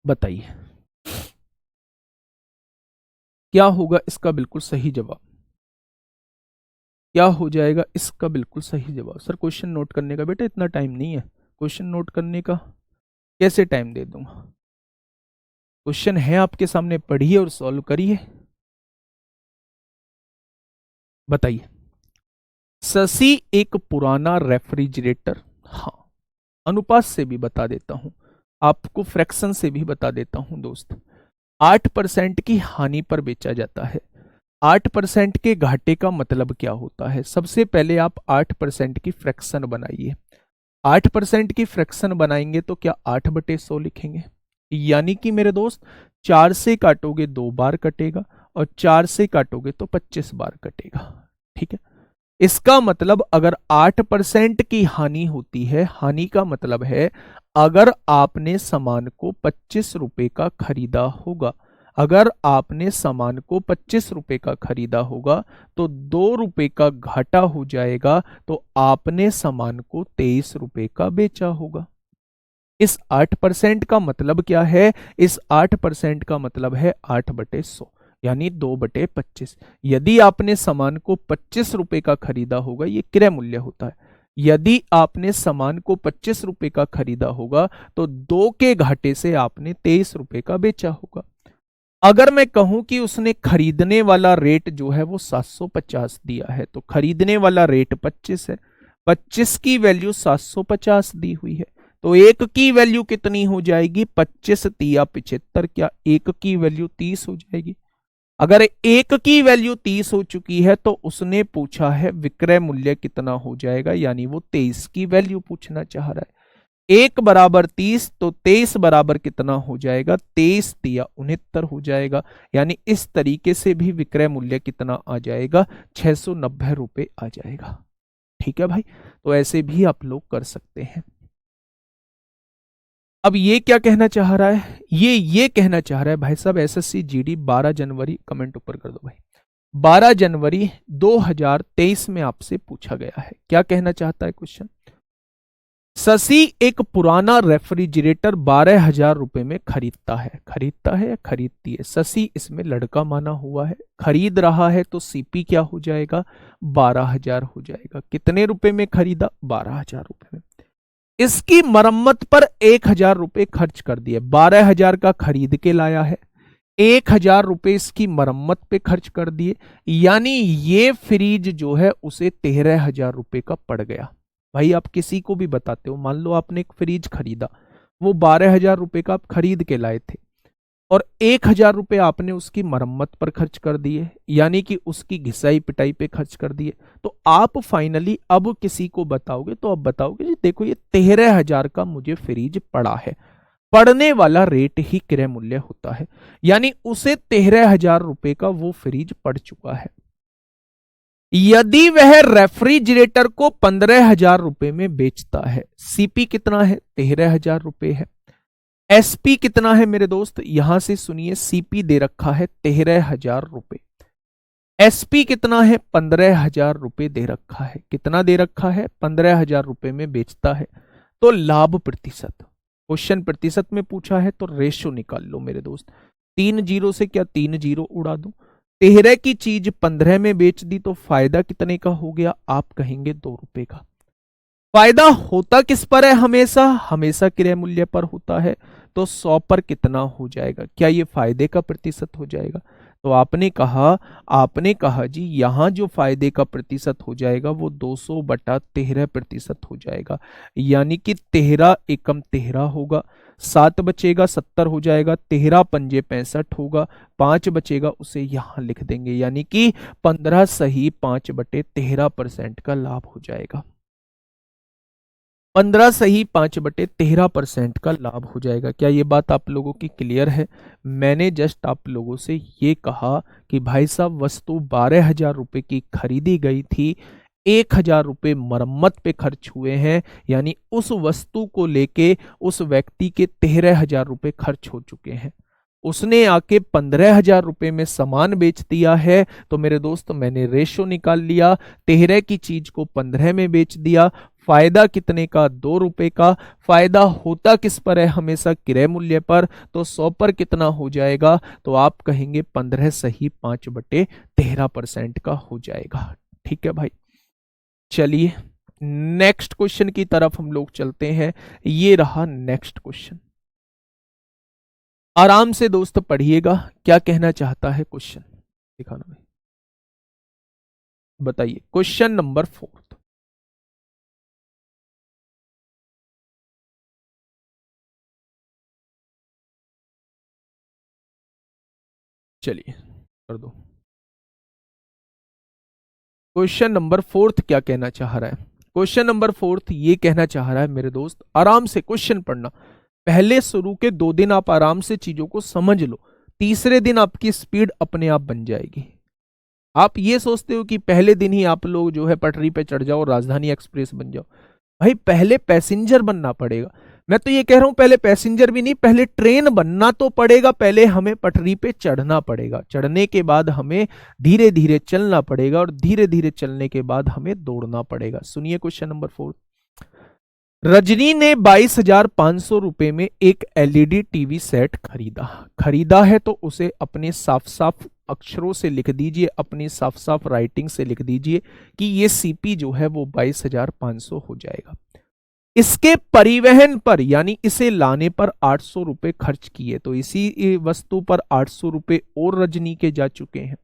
बताइए क्या होगा इसका बिल्कुल सही जवाब? क्या हो जाएगा इसका बिल्कुल सही जवाब? सर क्वेश्चन नोट करने का बेटा इतना टाइम नहीं है, क्वेश्चन नोट करने का कैसे टाइम दे दूंगा? क्वेश्चन है आपके सामने, पढ़िए और सॉल्व करिए। बताइए। शशि एक पुराना रेफ्रिजरेटर, हाँ अनुपात से भी बता देता हूं आपको, फ्रैक्शन से भी बता देता हूं दोस्त, 8% की हानि पर बेचा जाता है। 8% के घाटे का मतलब क्या होता है? सबसे पहले आप 8% की फ्रैक्शन बनाइए। 8% की फ्रैक्शन बनाएंगे तो क्या 8/100 लिखेंगे? यानी कि मेरे दोस्त 4 से काटोगे 2 बार कटेगा और 4 से काटोगे तो 25 बार कटेगा। ठीक है, इसका मतलब अगर 8% की हानि होती है, हानि का मतलब है अगर आपने सामान को 25 रुपए का खरीदा होगा, अगर आपने सामान को 25 रुपए का खरीदा होगा तो 2 रुपए का घाटा हो जाएगा, तो आपने सामान को 23 रुपए का बेचा होगा। इस 8% का मतलब क्या है? इस 8% का मतलब है 8/100 यानी 2/25। यदि आपने सामान को 25 रुपए का खरीदा होगा, ये क्रय मूल्य होता है, यदि आपने सामान को 25 रुपए का खरीदा होगा तो 2 के घाटे से आपने 23 रुपए का बेचा होगा। अगर मैं कहूं कि उसने खरीदने वाला रेट जो है वो 750 दिया है, तो खरीदने वाला रेट 25 है, 25 की वैल्यू 750 दी हुई है, तो एक की वैल्यू कितनी हो जाएगी? 25 तिया 75, क्या एक की वैल्यू 30 हो जाएगी? अगर एक की वैल्यू 30 हो चुकी है तो उसने पूछा है विक्रय मूल्य कितना हो जाएगा, यानी वो 23 की वैल्यू पूछना चाह रहा है। 1 बराबर 30, तो 23 बराबर कितना हो जाएगा? 23 तिया 69 हो जाएगा। यानी इस तरीके से भी विक्रय मूल्य कितना आ जाएगा? 690 रुपए आ जाएगा। ठीक है भाई, तो ऐसे भी आप लोग कर सकते हैं। अब ये क्या कहना चाह रहा है? ये कहना चाह रहा है भाई साहब एसएससी जीडी 12 जनवरी, कमेंट ऊपर कर दो भाई, 12 जनवरी 2023 में आपसे पूछा गया है। क्या कहना चाहता है क्वेश्चन? शशि एक पुराना रेफ्रिजरेटर 12,000 रुपए में खरीदता है, खरीदता है या खरीदती है? शशि इसमें लड़का माना हुआ है, खरीद रहा है, तो सीपी क्या हो जाएगा? 12,000 हो जाएगा। कितने रुपए में खरीदा? 12,000 रुपए में। इसकी मरम्मत पर 1,000 रुपए खर्च कर दिए, 12,000 का खरीद के लाया है, 1,000 रुपए इसकी मरम्मत पे खर्च कर दिए, यानी ये फ्रिज जो है उसे 13,000 रुपए का पड़ गया। भाई आप किसी को भी बताते हो, मान लो आपने एक फ्रिज खरीदा, वो 12,000 रुपए का आप खरीद के लाए थे और 1,000 रुपए आपने उसकी मरम्मत पर खर्च कर दिए, यानी कि उसकी घिसाई पिटाई पे खर्च कर दिए, तो आप फाइनली अब किसी को बताओगे तो अब बताओगे जी देखो ये 13,000 का मुझे फ्रिज पड़ा है। पड़ने वाला रेट ही क्रय मूल्य होता है, यानी उसे 13,000 रुपए का वो फ्रिज पड़ चुका है। यदि वह रेफ्रिजरेटर को 15,000 रुपए में बेचता है, सीपी कितना है? 13,000 रुपए है। एसपी कितना है मेरे दोस्त? यहां से सुनिए, सीपी दे रखा है 13,000 रुपए, एसपी कितना है? 15,000 रुपए दे रखा है। कितना दे रखा है? 15,000 रुपए में बेचता है। तो लाभ प्रतिशत, क्वेश्चन प्रतिशत में पूछा है तो रेशो निकाल लो मेरे दोस्त। 3 जीरो से क्या 3 जीरो उड़ा दूं? 13 की चीज 15 में बेच दी तो फायदा कितने का हो गया? आप कहेंगे 2 रुपए का। फायदा होता किस पर है? हमेशा हमेशा क्रय मूल्य पर होता है, तो 100 पर कितना हो जाएगा? क्या ये फायदे का प्रतिशत हो जाएगा? तो आपने कहा जी यहां जो फायदे का प्रतिशत हो जाएगा वो 200/13% हो जाएगा, यानी कि 13 एकम 13 होगा, 7 बचेगा 70 हो जाएगा, 13 पंजे 65 होगा, 5 बचेगा उसे यहां लिख देंगे, यानी कि 15 सही 5/13% का लाभ हो जाएगा। 15 सही 5/13% का लाभ हो जाएगा। क्या ये बात आप लोगों की क्लियर है? मैंने जस्ट आप लोगों से ये कहा कि भाई साहब वस्तु 12,000 रुपए की खरीदी गई थी, 1,000 रुपए मरम्मत पे खर्च हुए हैं, यानी उस वस्तु को लेके उस व्यक्ति के 13,000 रुपए खर्च हो चुके हैं। उसने आके 15,000 रुपए में सामान बेच दिया है, तो मेरे दोस्त मैंने रेशो निकाल लिया, 13 की चीज को 15 में बेच दिया। फायदा कितने का? 2 रुपए का। फायदा होता किस पर है? हमेशा क्रय मूल्य पर, तो 100 पर कितना हो जाएगा? तो आप कहेंगे 15 सही 5/13% का हो जाएगा। ठीक है भाई, चलिए नेक्स्ट क्वेश्चन की तरफ हम लोग चलते हैं। ये रहा नेक्स्ट क्वेश्चन, आराम से दोस्त पढ़िएगा, क्या कहना चाहता है क्वेश्चन? दिखाना भाई, बताइए क्वेश्चन नंबर 4। चलिए कर दो। क्वेश्चन नंबर 4 क्या कहना चाह रहा है? क्वेश्चन नंबर 4 ये कहना चाह रहा है मेरे दोस्त, आराम से क्वेश्चन पढ़ना, पहले शुरू के 2 दिन आप आराम से चीजों को समझ लो, तीसरे दिन आपकी स्पीड अपने आप बन जाएगी। आप ये सोचते हो कि पहले दिन ही आप लोग जो है पटरी पे चढ़ जाओ, राजधानी एक्सप्रेस बन जाओ। भाई पहले पैसेंजर बनना पड़ेगा, मैं तो ये कह रहा हूं पहले पैसेंजर भी नहीं, पहले ट्रेन बनना तो पड़ेगा, पहले हमें पटरी पे चढ़ना पड़ेगा, चढ़ने के बाद हमें धीरे धीरे चलना पड़ेगा और धीरे धीरे चलने के बाद हमें दौड़ना पड़ेगा। सुनिए क्वेश्चन नंबर 4। रजनी ने 22,500 रुपए में एक एलईडी टीवी सेट खरीदा। खरीदा है तो उसे अपने साफ साफ अक्षरों से लिख दीजिए, अपनी साफ साफ राइटिंग से लिख दीजिए कि ये सीपी जो है वो 22,500 हो जाएगा। इसके परिवहन पर यानी इसे लाने पर 800 रुपए खर्च किए, तो इसी वस्तु पर 800 रुपए और रजनी के जा चुके हैं।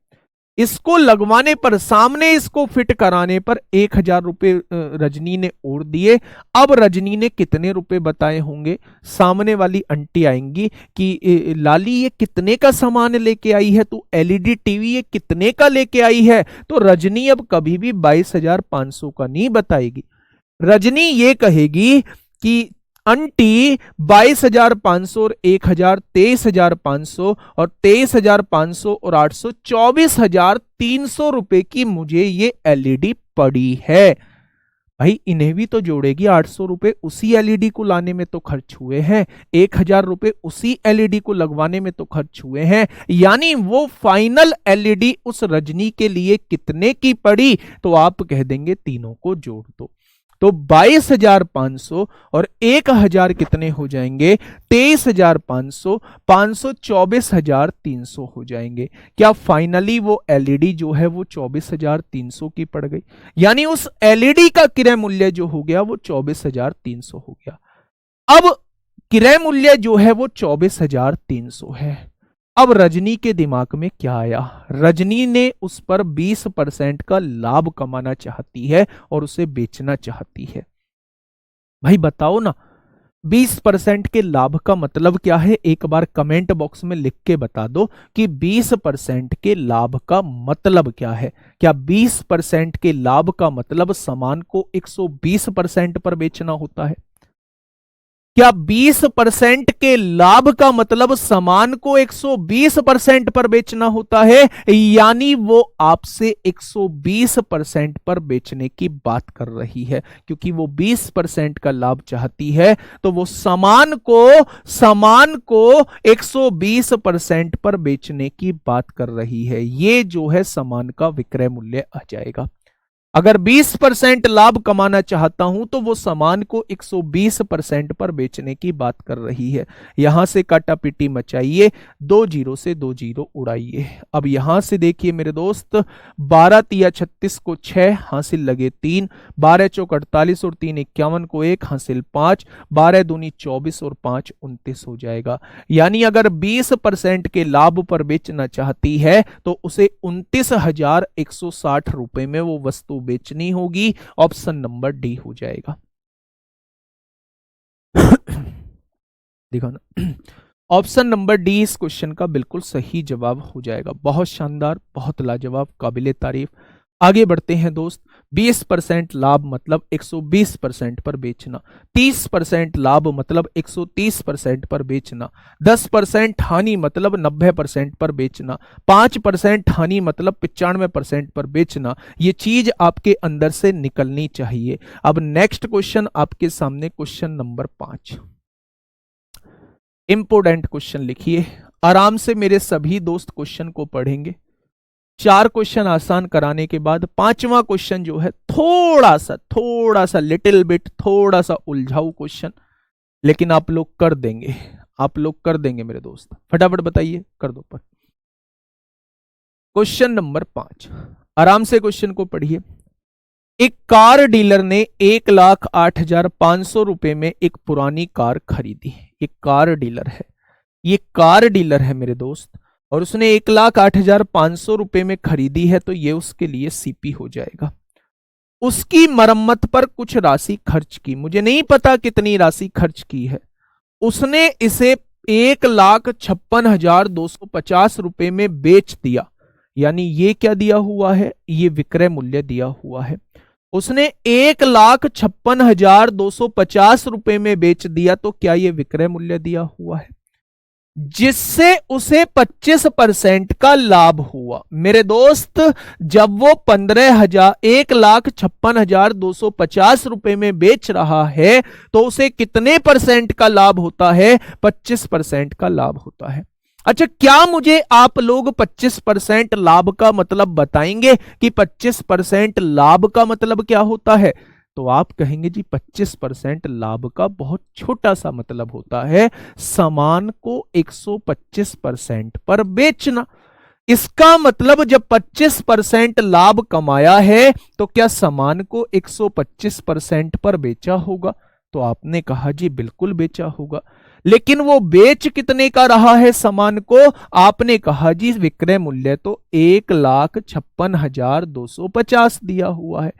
इसको लगवाने पर, सामने इसको फिट कराने पर 1,000 रुपए रजनी ने और दिए। अब रजनी ने कितने रुपए बताए होंगे? सामने वाली आंटी आएंगी कि लाली ये कितने का सामान लेके आई है, तू एलईडी टीवी ये कितने का लेके आई है? तो रजनी अब कभी भी 22,500 का नहीं बताएगी। रजनी ये कहेगी कि आंटी 22,500 और 1,000 23,500 और 23,500 और 800 24,300 रुपए की मुझे ये एलईडी पड़ी है। भाई इन्हें भी तो जोड़ेगी, 800 रुपए उसी एलईडी को लाने में तो खर्च हुए हैं, 1,000 रुपए उसी एलईडी को लगवाने में तो खर्च हुए हैं, यानी वो फाइनल एलईडी उस रजनी के लिए कितने की पड़ी? तो आप कह देंगे तीनों को जोड़ दो, तो 22,500 और 1,000 कितने हो जाएंगे? 23,500, 500 24,300 हो जाएंगे। क्या फाइनली वो एलईडी जो है वो 24,300 की पड़ गई? यानी उस एलईडी का क्रय मूल्य जो हो गया वो 24,300 हो गया। अब क्रय मूल्य जो है वो 24,300 है। अब रजनी के दिमाग में क्या आया? रजनी ने उस पर 20% का लाभ कमाना चाहती है और उसे बेचना चाहती है। भाई बताओ ना, 20% के लाभ का मतलब क्या है? एक बार कमेंट बॉक्स में लिख के बता दो कि 20% के लाभ का मतलब क्या है। क्या 20% के लाभ का मतलब सामान को 120% पर बेचना होता है? क्या 20% के लाभ का मतलब सामान को 120% पर बेचना होता है? यानी वो आपसे 120% पर बेचने की बात कर रही है, क्योंकि वो 20% का लाभ चाहती है, तो वो सामान को 120% पर बेचने की बात कर रही है। ये जो है सामान का विक्रय मूल्य आ जाएगा। अगर 20% लाभ कमाना चाहता हूं तो वो सामान को 120% पर बेचने की बात कर रही है। यहां से काटापीटी मचाइए, 2 जीरो से 2 जीरो उड़ाइए। अब यहां से देखिए मेरे दोस्त, 12 तिया 36 को 6 हासिल लगे 3, 12 चौक 48 और 3 51 को 1 हासिल 5, 12 दूनी 24 और 5 29 हो जाएगा। यानी अगर 20% के लाभ पर बेचना चाहती है तो उसे 29,160 रुपए में वो वस्तु बेचनी होगी। ऑप्शन नंबर डी हो जाएगा। देखो ना, ऑप्शन नंबर डी इस क्वेश्चन का बिल्कुल सही जवाब हो जाएगा। बहुत शानदार, बहुत लाजवाब, काबिले तारीफ। आगे बढ़ते हैं दोस्त। 20% लाभ मतलब 120% पर बेचना, 30% लाभ मतलब 130% पर बेचना, 10% हानि मतलब 90% पर बेचना, 5% हानि मतलब 95% पर बेचना। ये चीज आपके अंदर से निकलनी चाहिए। अब नेक्स्ट क्वेश्चन आपके सामने, क्वेश्चन नंबर 5, इंपोर्टेंट क्वेश्चन लिखिए। आराम से मेरे सभी दोस्त क्वेश्चन को पढ़ेंगे। 4 क्वेश्चन आसान कराने के बाद 5वां क्वेश्चन जो है थोड़ा सा लिटिल बिट, थोड़ा सा उलझाऊ क्वेश्चन, लेकिन आप लोग कर देंगे, आप लोग कर देंगे मेरे दोस्त। फटाफट बताइए, कर दो पर। क्वेश्चन नंबर 5, आराम से क्वेश्चन को पढ़िए। एक कार डीलर ने 1,08,500 रुपए में एक पुरानी कार खरीदी। एक कार डीलर है, ये कार डीलर है मेरे दोस्त, और उसने 1,08,500 रुपए में खरीदी है, तो ये उसके लिए सीपी हो जाएगा। उसकी मरम्मत पर कुछ राशि खर्च की, मुझे नहीं पता कितनी राशि खर्च की है। उसने इसे 1,56,250 रुपए में बेच दिया, यानी ये क्या दिया हुआ है? ये विक्रय मूल्य दिया हुआ है। उसने 1,56,250 रुपए में बेच दिया, तो क्या ये विक्रय मूल्य दिया हुआ है? जिससे उसे 25% का लाभ हुआ। मेरे दोस्त, जब वो 1,56,250 रुपए में बेच रहा है तो उसे कितने परसेंट का लाभ होता है? 25% का लाभ होता है। अच्छा, क्या मुझे आप लोग 25% लाभ का मतलब बताएंगे कि 25% लाभ का मतलब क्या होता है? तो आप कहेंगे जी 25% लाभ का बहुत छोटा सा मतलब होता है सामान को 125% पर बेचना। इसका मतलब जब 25% लाभ कमाया है तो क्या सामान को 125% पर बेचा होगा? तो आपने कहा जी बिल्कुल बेचा होगा। लेकिन वो बेच कितने का रहा है सामान को? आपने कहा जी विक्रय मूल्य तो 1,56,250 दिया हुआ है।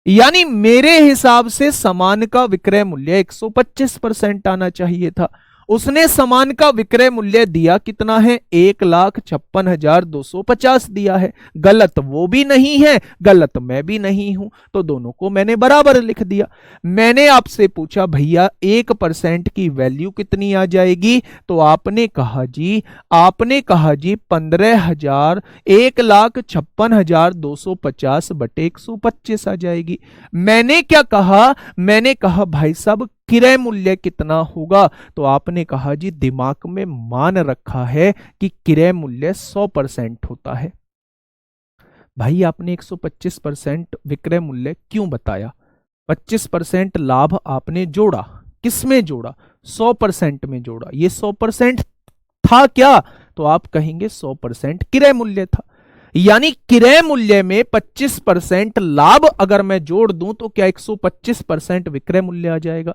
यानी मेरे हिसाब से सामान का विक्रय मूल्य 125% आना चाहिए था। उसने सामान का विक्रय मूल्य दिया कितना है? 1,56,250 दिया है। गलत वो भी नहीं है, गलत मैं भी नहीं हूं, तो दोनों को मैंने बराबर लिख दिया। मैंने आपसे पूछा भैया 1% की वैल्यू कितनी आ जाएगी? तो आपने कहा जी 15,000, 1,56,250 बटे 125 आ जाएगी। मैंने क्या कहा? मैंने कहा भाई साहब क्रय मूल्य कितना होगा? तो आपने कहा जी दिमाग में मान रखा है कि क्रय मूल्य 100% होता है। भाई आपने 125% विक्रय मूल्य क्यों बताया? 25% लाभ आपने जोड़ा, किसमें जोड़ा? 100% में जोड़ा। ये 100% था क्या? तो आप कहेंगे 100% क्रय मूल्य था। यानी क्रय मूल्य में 25% लाभ अगर मैं जोड़ दूं तो क्या 125% विक्रय मूल्य आ जाएगा?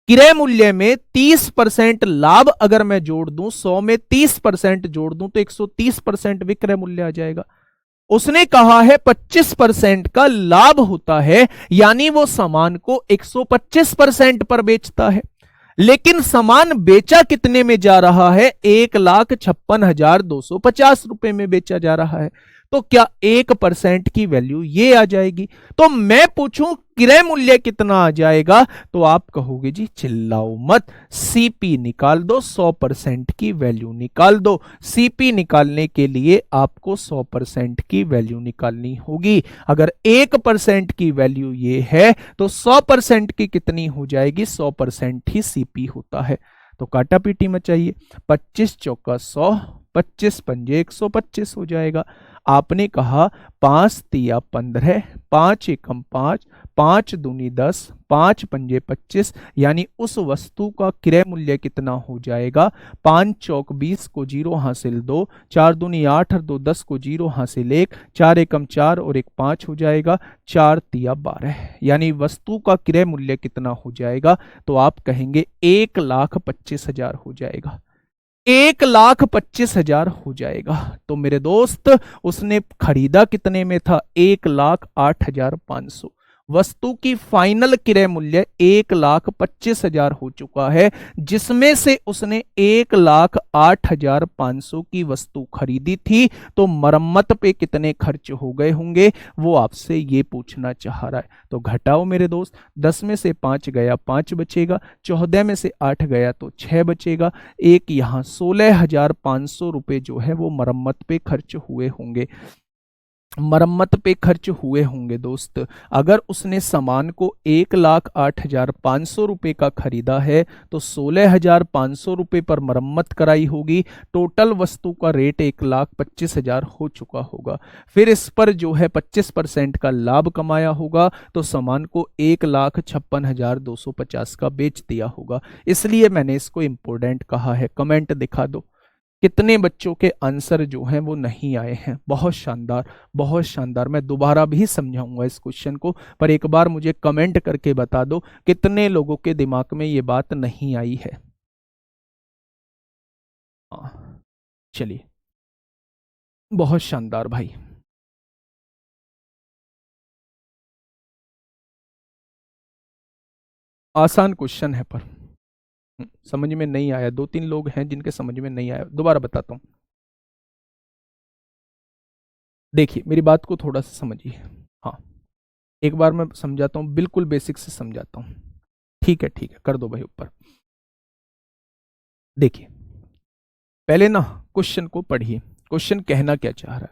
क्रय मूल्य में 30% लाभ अगर मैं जोड़ दूं, 100 में 30% जोड़ दूं तो 130% विक्रय मूल्य आ जाएगा। उसने कहा है 25% का लाभ होता है, यानी वो सामान को 125% पर बेचता है। लेकिन सामान बेचा कितने में जा रहा है? 1,56,250 रुपए में बेचा जा रहा है। तो क्या 1% की वैल्यू ये आ जाएगी? तो मैं पूछूं क्रय मूल्य कितना आ जाएगा? तो आप कहोगे जी चिल्लाओ मत, सीपी निकाल दो, 100% की वैल्यू निकाल दो। सीपी निकालने के लिए आपको 100% की वैल्यू निकालनी होगी। अगर 1% की वैल्यू ये है तो 100% की कितनी हो जाएगी? 100% ही सीपी होता है। तो काटा पीटी मचाइए, 25 चौका 100, 25 पंजे 125 हो जाएगा। आपने कहा 5 तिया 15, 5 एकम 5, 5 दूनी 10, 5 पंजे 25, यानी उस वस्तु का क्रय मूल्य कितना हो जाएगा? 5 चौक 20 को 0 हासिल 2, 4 दूनी 8 और 2 10 को 0 हासिल 1, 4 एकम 4 और 1 5 हो जाएगा, 4 तिया 12, यानी वस्तु का क्रय मूल्य कितना हो जाएगा? तो आप कहेंगे 1,25,000 हो जाएगा। 1,25,000 हो जाएगा। तो मेरे दोस्त उसने खरीदा कितने में था? 1,08,500। वस्तु की फाइनल क्रय मूल्य 1,25,000 हो चुका है, जिसमें से उसने 1,08,500 की वस्तु खरीदी थी। तो मरम्मत पे कितने खर्च हो गए होंगे वो आपसे ये पूछना चाह रहा है। तो घटाओ मेरे दोस्त, 10 में से 5 गया 5 बचेगा, 14 में से 8 गया तो 6 बचेगा। एक यहां 16,500 रुपए जो है वो मरम्मत पे खर्च हुए होंगे। मरम्मत पे खर्च हुए होंगे दोस्त। अगर उसने सामान को 1,08,500 रुपए का खरीदा है तो 16,500 रुपए पर मरम्मत कराई होगी। टोटल वस्तु का रेट 1,25,000 हो चुका होगा। फिर इस पर जो है 25% का लाभ कमाया होगा तो सामान को 1,56,250 का बेच दिया होगा। इसलिए मैंने इसको इंपॉर्टेंट कहा है। कमेंट दिखा दो कितने बच्चों के आंसर जो हैं वो नहीं आए हैं। बहुत शानदार, बहुत शानदार। मैं दोबारा भी समझाऊंगा इस क्वेश्चन को, पर एक बार मुझे कमेंट करके बता दो कितने लोगों के दिमाग में ये बात नहीं आई है। हाँ, चलिए, बहुत शानदार भाई। आसान क्वेश्चन है पर समझ में नहीं आया। 2-3 लोग हैं जिनके समझ में नहीं आया। दोबारा बताता हूँ, देखिए मेरी बात को थोड़ा सा समझिए। हाँ, एक बार मैं समझाता हूँ, बिल्कुल बेसिक से समझाता हूँ। ठीक है, ठीक है, कर दो भाई ऊपर। देखिए, पहले ना क्वेश्चन को पढ़िए, क्वेश्चन कहना क्या चाह रहा है।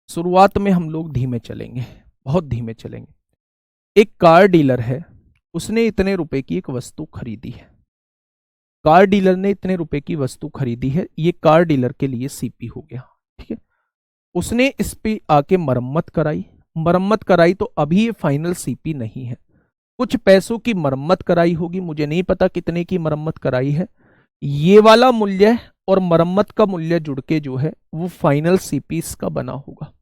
शुरुआत में हम लोग धीमे चलेंगे, बहुत धीमे चलेंगे। एक कार डीलर है, उसने इतने रुपए की एक वस्तु खरीदी है। कार डीलर ने इतने रुपए की वस्तु खरीदी है, ये कार डीलर के लिए सीपी हो गया, ठीक है। उसने इस पे आके मरम्मत कराई, मरम्मत कराई तो अभी ये फाइनल सीपी नहीं है। कुछ पैसों की मरम्मत कराई होगी, मुझे नहीं पता कितने की मरम्मत कराई है। ये वाला मूल्य और मरम्मत का मूल्य जुड़ के जो है वो फाइनल सीपी इसका बना होगा।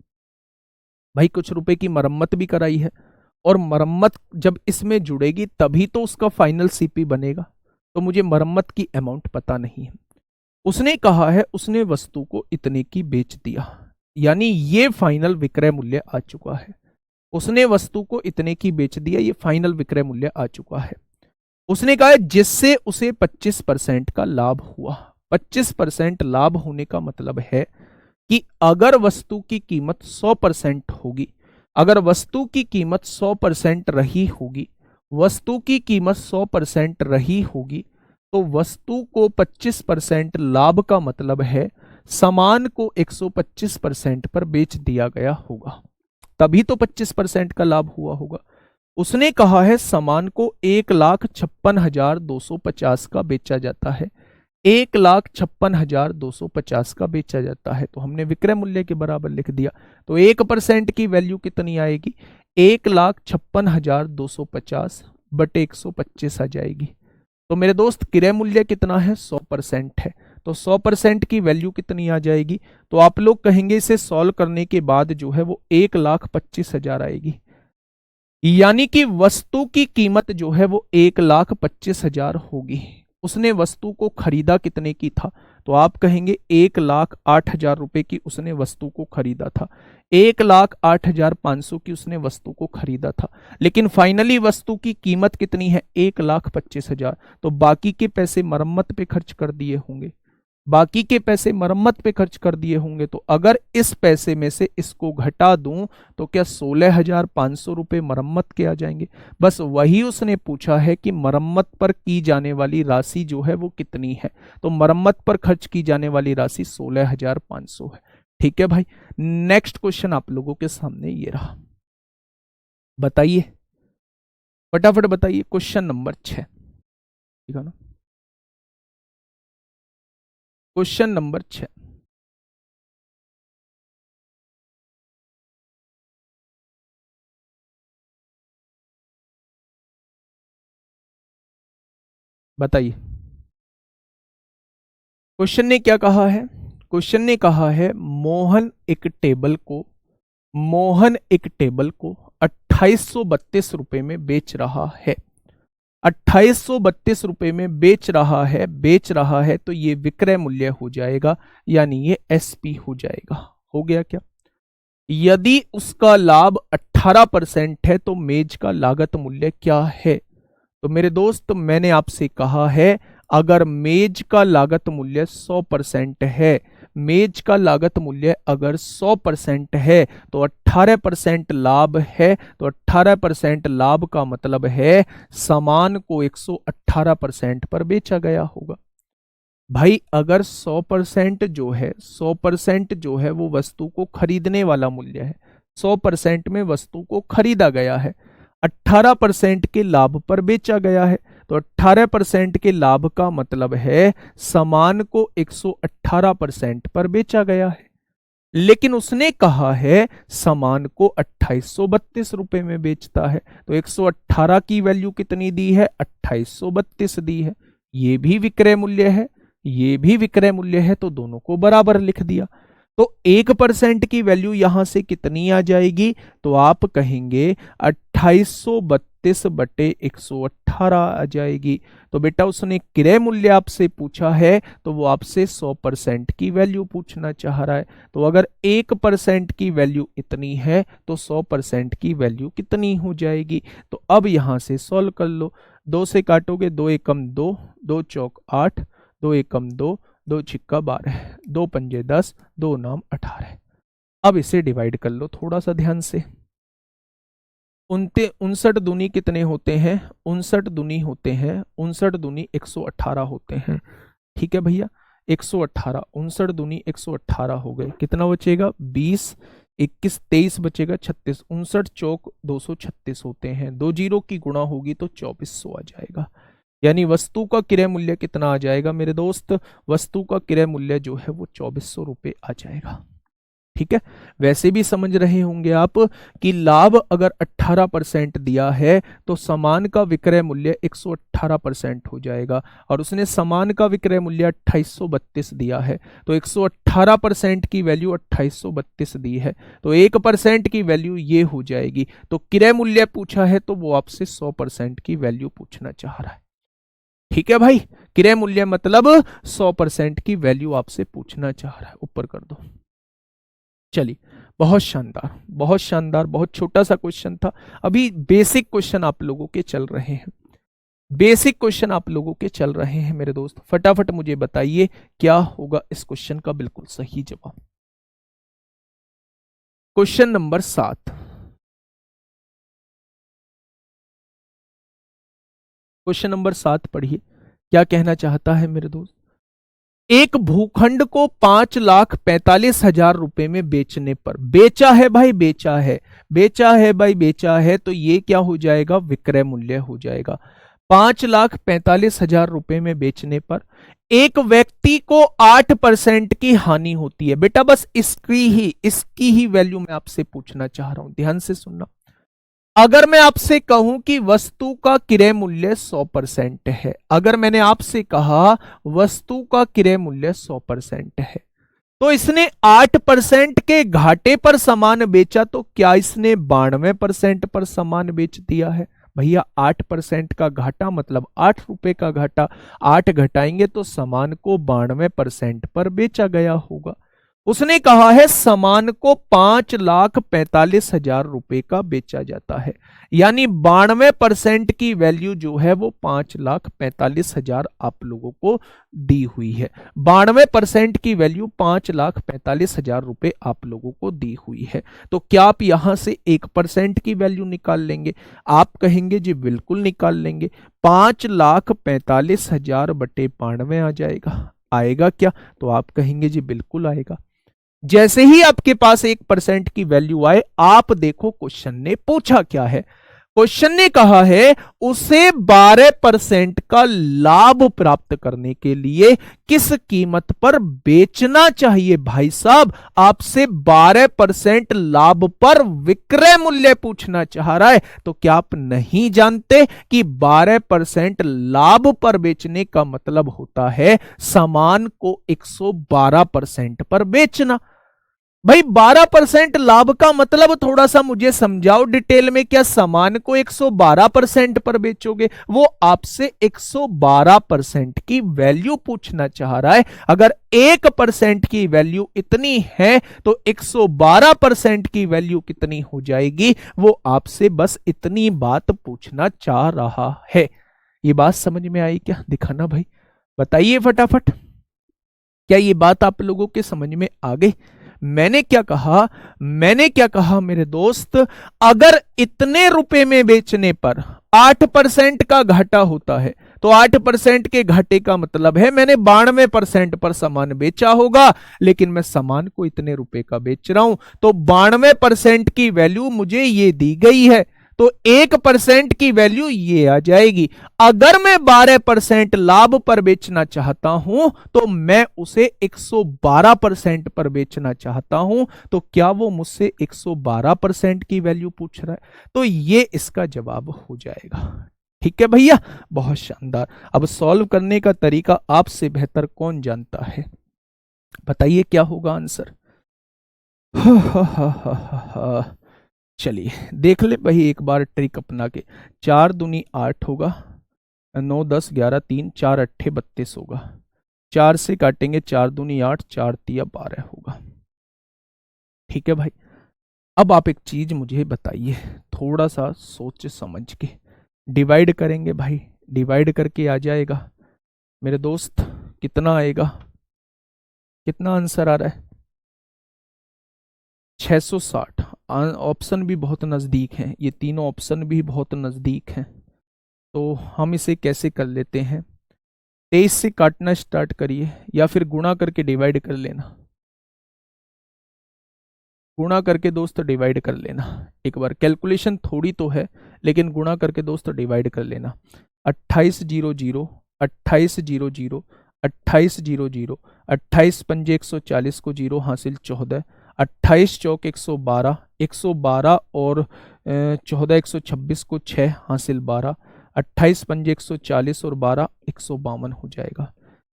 भाई कुछ रुपए की मरम्मत भी कराई है, और मरम्मत जब इसमें जुड़ेगी तभी तो उसका फाइनल सीपी बनेगा। तो मुझे मरम्मत की अमाउंट पता नहीं है। उसने कहा है उसने वस्तु को इतने की बेच दिया, यानी ये फाइनल विक्रय मूल्य आ चुका है। उसने वस्तु को इतने की बेच दिया, ये फाइनल विक्रय मूल्य आ चुका है। उसने कहा है जिससे उसे 25% का लाभ हुआ। 25% लाभ होने का मतलब है कि अगर वस्तु की कीमत 100% होगी, अगर वस्तु की कीमत 100% रही होगी, वस्तु की कीमत 100% रही होगी, तो वस्तु को 25% लाभ का मतलब है सामान को 125% पर बेच दिया गया होगा, तभी तो 25% का लाभ हुआ होगा। उसने कहा है सामान को 1,56,250 का बेचा जाता है, 1,56,250 का बेचा जाता है। तो हमने विक्रय मूल्य के बराबर लिख दिया। तो 1% की वैल्यू कितनी आएगी, 1,56,250 बटे 125 आ जाएगी। तो मेरे दोस्त क्रय मूल्य कितना है, 100% है। तो 100% की वैल्यू कितनी आ जाएगी, तो आप लोग कहेंगे इसे सॉल्व करने के बाद जो है वो 1,25,000 आएगी। यानी कि वस्तु की कीमत जो है वो 1,25,000 होगी। उसने वस्तु को खरीदा कितने की था, तो आप कहेंगे 1,08,000 रुपए की उसने वस्तु को खरीदा था, 1,08,500 की उसने वस्तु को खरीदा था। लेकिन फाइनली वस्तु की कीमत कितनी है, 1,25,000। तो बाकी के पैसे मरम्मत पे खर्च कर दिए होंगे, बाकी के पैसे मरम्मत पे खर्च कर दिए होंगे। तो अगर इस पैसे में से इसको घटा दूं तो क्या 16,500 रुपये मरम्मत के आ जाएंगे। बस वही उसने पूछा है कि मरम्मत पर की जाने वाली राशि जो है वो कितनी है। तो मरम्मत पर खर्च की जाने वाली राशि 16,500 है। ठीक है भाई, नेक्स्ट क्वेश्चन आप लोगों के सामने ये रहा। बताइए, फटाफट बताइए, क्वेश्चन नंबर 6, ठीक है ना, क्वेश्चन नंबर 6। बताइए क्वेश्चन ने क्या कहा है। क्वेश्चन ने कहा है मोहन एक टेबल को 2832 रुपए में बेच रहा है। 2832 रुपए में बेच रहा है तो ये विक्रय मूल्य हो जाएगा, यानी ये एसपी हो जाएगा। हो गया क्या। यदि उसका लाभ 18% है तो मेज का लागत मूल्य क्या है। तो मेरे दोस्त मैंने आपसे कहा है अगर मेज का लागत मूल्य 100% है, मेज का लागत मूल्य अगर 100% है तो 18% लाभ है। तो 18% लाभ का मतलब है सामान को 118% पर बेचा गया होगा। भाई अगर 100% जो है 100% जो है वो वस्तु को खरीदने वाला मूल्य है, 100% में वस्तु को खरीदा गया है, 18% के लाभ पर बेचा गया है। तो 18% के लाभ का मतलब है सामान को 118% पर बेचा गया है। लेकिन उसने कहा है सामान को 2832 रुपए में बेचता है। तो 118 की वैल्यू कितनी दी है, 2832 दी है। ये भी विक्रय मूल्य है, ये भी विक्रय मूल्य है, तो दोनों को बराबर लिख दिया। तो 1% की वैल्यू यहां से कितनी आ जाएगी, तो आप कहेंगे 2832 बटे 118 आ जाएगी। तो बेटा उसने क्रय मूल्य आपसे पूछा है तो वो आपसे 100% की वैल्यू पूछना चाह रहा है। तो अगर 1% की वैल्यू इतनी है तो 100% की वैल्यू कितनी हो जाएगी। तो अब यहां से सॉल्व कर लो। 2 से काटोगे, 2 एकम 2, 2 चौक 8, 2 एकम 2, 2 छिक्का 12, 2 पंजे 10, 2 नाम 18। अब इसे डिवाइड कर लो थोड़ा सा ध्यान से। 59 दूनी कितने होते हैं, 59 दूनी होते हैं, 59 दूनी 118 होते हैं। ठीक है भैया, 118, 59 दूनी 118 हो गए, कितना बचेगा 20, 21, 23 बचेगा 36, 59 चौक 236 होते हैं, 2 जीरो की गुणा होगी तो 2400 आ जाएगा। यानी वस्तु का क्रय मूल्य कितना आ जाएगा मेरे दोस्त, वस्तु का क्रय मूल्य जो है वो 2400 रुपये आ जाएगा। ठीक है, वैसे भी समझ रहे होंगे आप कि लाभ अगर 18% दिया है तो सामान का विक्रय मूल्य 118% हो जाएगा, और उसने सामान का विक्रय मूल्य 2832 दिया है तो 118% की वैल्यू 2832 दी है, तो 1% की वैल्यू ये हो जाएगी। तो क्रय मूल्य पूछा है तो वो आपसे 100% की वैल्यू पूछना चाह रहा है। ठीक है भाई, क्रय मूल्य मतलब 100% की वैल्यू आपसे पूछना चाह रहा है। ऊपर कर दो। चलिए, बहुत शानदार, बहुत शानदार, बहुत छोटा सा क्वेश्चन था। अभी बेसिक क्वेश्चन आप लोगों के चल रहे हैं, बेसिक क्वेश्चन आप लोगों के चल रहे हैं मेरे दोस्त। फटाफट मुझे बताइए क्या होगा इस क्वेश्चन का बिल्कुल सही जवाब। क्वेश्चन नंबर 7, क्वेश्चन नंबर 7 पढ़िए, क्या कहना चाहता है मेरे दोस्त। एक भूखंड को 5,45,000 रुपए में बेचने पर, बेचा है भाई, बेचा है, बेचा है भाई, बेचा है, तो ये क्या हो जाएगा, विक्रय मूल्य हो जाएगा। 5,45,000 रुपए में बेचने पर एक व्यक्ति को 8% की हानि होती है। बेटा बस इसकी ही वैल्यू मैं आपसे पूछना चाह रहा हूं, ध्यान से सुनना। अगर मैं आपसे कहूं कि वस्तु का क्रय मूल्य 100% है, अगर मैंने आपसे कहा वस्तु का क्रय मूल्य 100% है, तो इसने 8% के घाटे पर सामान बेचा, तो क्या इसने 92% पर सामान बेच दिया है। भैया 8% का घाटा मतलब 8 रुपए का घाटा, 8 घटाएंगे तो सामान को 92% पर बेचा गया होगा। उसने कहा है सामान को 5,45,000 रुपए का बेचा जाता है, यानी 92% की वैल्यू जो है वो 5,45,000 आप लोगों को दी हुई है। 92% की वैल्यू 5,45,000 रुपए आप लोगों को दी हुई है। तो क्या आप यहां से 1% की वैल्यू निकाल लेंगे। आप कहेंगे जी बिल्कुल निकाल लेंगे। 5,45,000 बटे 92 आ जाएगा, आएगा क्या, तो आप कहेंगे जी बिल्कुल आएगा। जैसे ही आपके पास 1% की वैल्यू आए, आप देखो क्वेश्चन ने पूछा क्या है। क्वेश्चन ने कहा है उसे 12% का लाभ प्राप्त करने के लिए किस कीमत पर बेचना चाहिए। भाई साहब आपसे 12% लाभ पर विक्रय मूल्य पूछना चाह रहा है, तो क्या आप नहीं जानते कि 12% लाभ पर बेचने का मतलब होता है सामान को 112% पर बेचना। भाई 12% लाभ का मतलब थोड़ा सा मुझे समझाओ डिटेल में। क्या सामान को 112% पर बेचोगे। वो आपसे 112% की वैल्यू पूछना चाह रहा है। अगर 1% की वैल्यू इतनी है तो 112% की वैल्यू कितनी हो जाएगी, वो आपसे बस इतनी बात पूछना चाह रहा है। ये बात समझ में आई क्या, दिखाना भाई, बताइए फटाफट। क्या ये बात आप लोगों के समझ में आ गई। मैंने क्या कहा मेरे दोस्त, अगर इतने रुपए में बेचने पर 8% का घाटा होता है, तो 8% के घाटे का मतलब है मैंने 92% पर सामान बेचा होगा, लेकिन मैं सामान को इतने रुपए का बेच रहा हूं, तो 92% की वैल्यू मुझे ये दी गई है, तो 1% की वैल्यू ये आ जाएगी। अगर मैं 12% लाभ पर बेचना चाहता हूं तो मैं उसे 112% पर बेचना चाहता हूं, तो क्या वो मुझसे 112% की वैल्यू पूछ रहा है, तो ये इसका जवाब हो जाएगा। ठीक है भैया, बहुत शानदार। अब सॉल्व करने का तरीका आपसे बेहतर कौन जानता है, बताइए क्या होगा आंसर। चलिए देख ले भाई एक बार ट्रिक अपना के। 4 दूनी 8 होगा, 9 10 11 3 4 अट्ठे 32 होगा। 4 से काटेंगे, 4 दूनी 8, 4 तिया 12 होगा। ठीक है भाई, अब आप एक चीज मुझे बताइए, थोड़ा सा सोच समझ के डिवाइड करेंगे भाई, डिवाइड करके आ जाएगा मेरे दोस्त, कितना आएगा, कितना आंसर आ रहा है, 660। ऑप्शन भी बहुत नज़दीक हैं, ये तीनों ऑप्शन भी बहुत नज़दीक हैं, तो हम इसे कैसे कर लेते हैं। 23 से काटना स्टार्ट करिए या फिर गुणा करके डिवाइड कर लेना। गुणा करके दोस्त डिवाइड कर लेना एक बार, कैलकुलेशन थोड़ी तो है लेकिन गुणा करके दोस्त डिवाइड कर लेना। 2800, 2800, 2800, 28 पंजे 140 को जीरो हासिल 14, 28 चौक 112, 112 और 14 126 को 6 हासिल 12, 28 पंजे 140 और 12 152 हो जाएगा।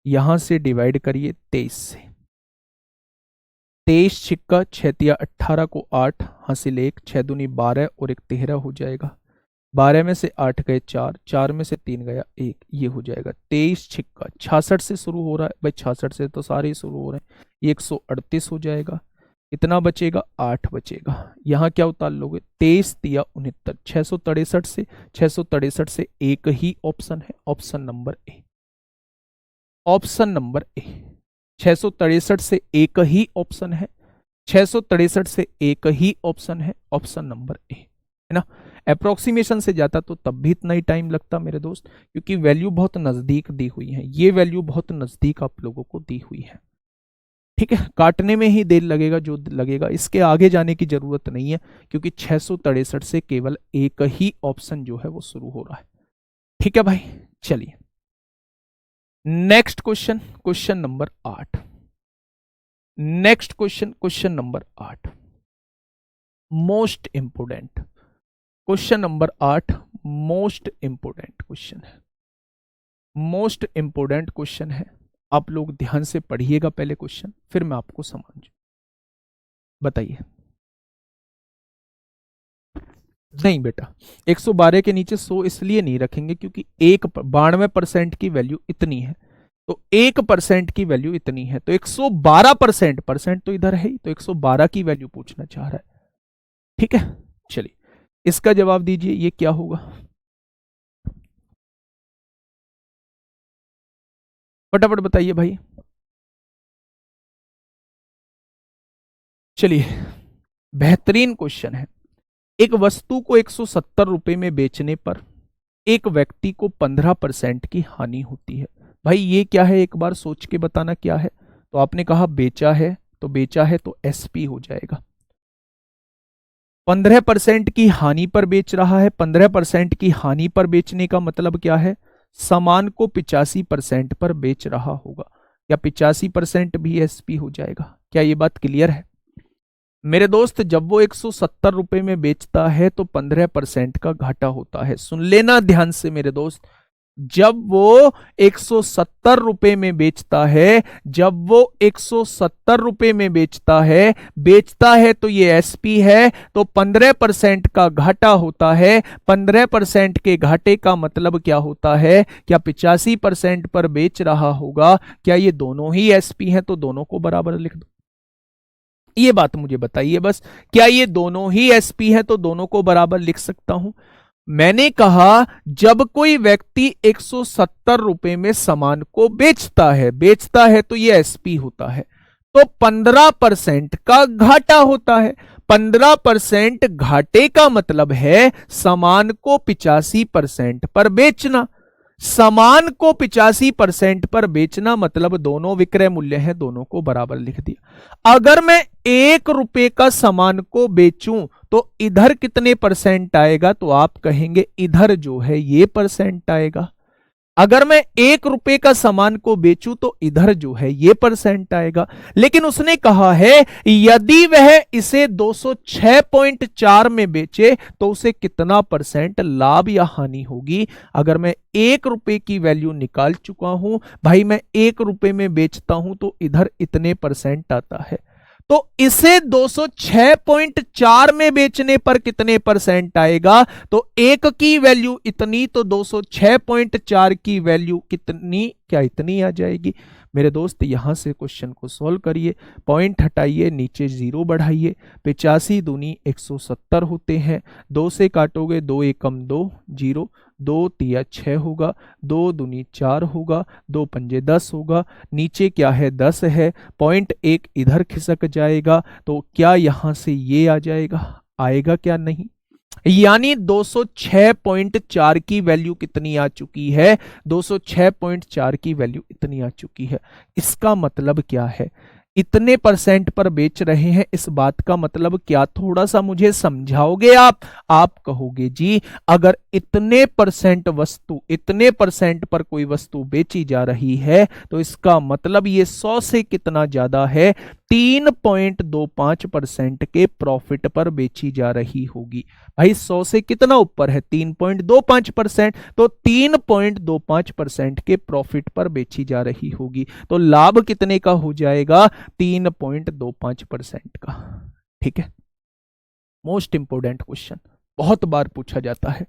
यहां से डिवाइड करिए 23 से। 23 छिक्का 6 तिया 18 को 8 हासिल 1, 6 दूनी 12 और 1 13 हो जाएगा। 12 में से 8 गए 4, 4 में से 3 गया 1, ये हो जाएगा 23 छिक्का 66 से शुरू हो रहा है भाई, 66 से तो सारे ही शुरू हो रहे हैं, ये 138 हो जाएगा। कितना बचेगा? 8 बचेगा। यहाँ क्या उतार लोगे? 23 तिया 69, 663 से एक ही ऑप्शन है, option number A. Option number A 663 से एक ही ऑप्शन है, 663 से एक ही ऑप्शन है, ऑप्शन नंबर ए, है ना। अप्रोक्सीमेशन से जाता तो तब भी इतना ही टाइम लगता मेरे दोस्त, क्योंकि वैल्यू बहुत नजदीक दी हुई है, ये वैल्यू बहुत नजदीक आप लोगों को दी हुई है। ठीक है, काटने में ही देर लगेगा जो लगेगा, इसके आगे जाने की जरूरत नहीं है, क्योंकि 663 से केवल एक ही ऑप्शन जो है वो शुरू हो रहा है। ठीक है भाई, चलिए next question, question number 8। Next question, question number 8 most important question number 8 most important question है, मोस्ट इंपोर्टेंट क्वेश्चन है। आप लोग ध्यान से पढ़िएगा पहले क्वेश्चन, फिर मैं आपको समझाऊं। बताइए। नहीं बेटा, 112 के नीचे 100 इसलिए नहीं रखेंगे क्योंकि 92% की वैल्यू इतनी है, तो 1% की वैल्यू इतनी है, तो 112% परसेंट तो इधर है ही, तो 112 की वैल्यू पूछना चाह रहा है। ठीक है, चलिए इसका जवाब दीजिए, ये क्या होगा? फटाफट बताइए भाई। चलिए बेहतरीन क्वेश्चन है। एक वस्तु को 170 रुपए में बेचने पर एक व्यक्ति को 15% की हानि होती है। भाई ये क्या है, एक बार सोच के बताना क्या है। तो आपने कहा बेचा है, तो बेचा है तो एसपी हो जाएगा। 15% की हानि पर बेच रहा है, 15% की हानि पर बेचने का मतलब क्या है? सामान को 85% पर बेच रहा होगा, या 85% भी एसपी हो जाएगा। क्या ये बात क्लियर है मेरे दोस्त? जब वो 170 रुपए में बेचता है तो 15% का घाटा होता है। सुन लेना ध्यान से मेरे दोस्त, जब वो 170 रुपए में बेचता है, जब वो 170 रुपए में बेचता है तो ये एसपी है, तो 15% का घाटा होता है। 15% के घाटे का मतलब क्या होता है? क्या 85% पर बेच रहा होगा? क्या ये दोनों ही एसपी हैं? तो दोनों को बराबर लिख दो। ये बात मुझे बताइए बस, क्या ये दोनों ही एसपी हैं? तो दोनों को बराबर लिख सकता हूं। मैंने कहा जब कोई व्यक्ति 170 रुपए में सामान को बेचता है तो ये एसपी होता है, तो 15% का घाटा होता है। 15% घाटे का मतलब है सामान को 85% पर बेचना। सामान को 85% पर बेचना मतलब दोनों विक्रय मूल्य हैं, दोनों को बराबर लिख दिया। अगर मैं 1 रुपए का सामान को बेचूं तो इधर कितने परसेंट आएगा? तो आप कहेंगे इधर जो है ये परसेंट आएगा। अगर मैं 1 रुपए का सामान को बेचूं तो इधर जो है ये परसेंट आएगा। लेकिन उसने कहा है यदि वह इसे 206.4 में बेचे तो उसे कितना परसेंट लाभ या हानि होगी। अगर मैं 1 रुपए की वैल्यू निकाल चुका हूं भाई, मैं 1 रुपए में बेचता हूं तो इधर इतने परसेंट आता है, तो इसे 206.4 में बेचने पर कितने परसेंट आएगा? तो 1 की वैल्यू इतनी, तो 206.4 की वैल्यू कितनी? क्या इतनी आ जाएगी मेरे दोस्त? यहां से क्वेश्चन को सॉल्व करिए, पॉइंट हटाइए, नीचे 0 बढ़ाइए। 85 दूनी 170 होते हैं, 2 से काटोगे 2 एकम 2, 0, 2 तिया 6 होगा, 2 दूनी 4 होगा, 2 पंजे 10 होगा, नीचे क्या है 10 है, पॉइंट 1 इधर खिसक जाएगा, तो क्या यहां से ये आ जाएगा? आएगा क्या? नहीं। यानी 206.4 की वैल्यू कितनी आ चुकी है, 206.4 की वैल्यू इतनी आ चुकी है। इसका मतलब क्या है, इतने परसेंट पर बेच रहे हैं, इस बात का मतलब क्या, थोड़ा सा मुझे समझाओगे आप कहोगे जी अगर इतने परसेंट पर कोई वस्तु बेची जा रही है तो इसका मतलब ये 100 से कितना ज्यादा है, 3.25% के प्रॉफिट पर बेची जा रही होगी। भाई 100 से कितना ऊपर है, 3.25%, तो 3.25% के प्रॉफिट पर बेची जा रही होगी। तो लाभ कितने का हो जाएगा, 3.25% का। ठीक है, मोस्ट इंपोर्टेंट क्वेश्चन, बहुत बार पूछा जाता है।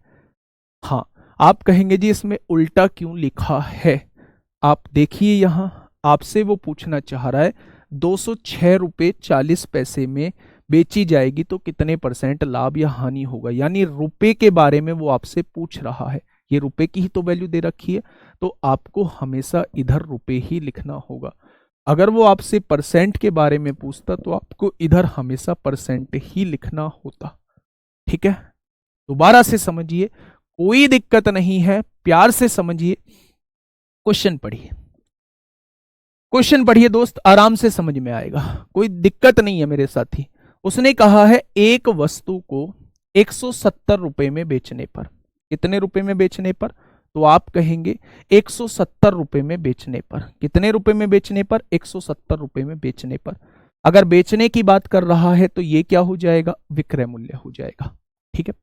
हाँ, आप कहेंगे जी इसमें उल्टा क्यों लिखा है, आप देखिए यहां आपसे वो पूछना चाह रहा है 206 रुपये 40 पैसे में बेची जाएगी तो कितने परसेंट लाभ या हानि होगा, यानी रुपए के बारे में वो आपसे पूछ रहा है। ये रुपए की ही तो वैल्यू दे रखी है, तो आपको हमेशा इधर रुपए ही लिखना होगा। अगर वो आपसे परसेंट के बारे में पूछता तो आपको इधर हमेशा परसेंट ही लिखना होता। ठीक है, दोबारा से समझिए, कोई दिक्कत नहीं है, प्यार से समझिए। क्वेश्चन पढ़िए, क्वेश्चन पढ़िए दोस्त, आराम से समझ में आएगा, कोई दिक्कत नहीं है मेरे साथी। उसने कहा है एक वस्तु को 170 रुपए में बेचने पर, कितने रुपए में बेचने पर, तो आप कहेंगे 170 रुपए में बेचने पर, कितने रुपए में बेचने पर, 170 रुपए में बेचने पर। अगर बेचने की बात कर रहा है तो ये क्या हो जाएगा, विक्रय मूल्य हो जाएगा। ठीक है,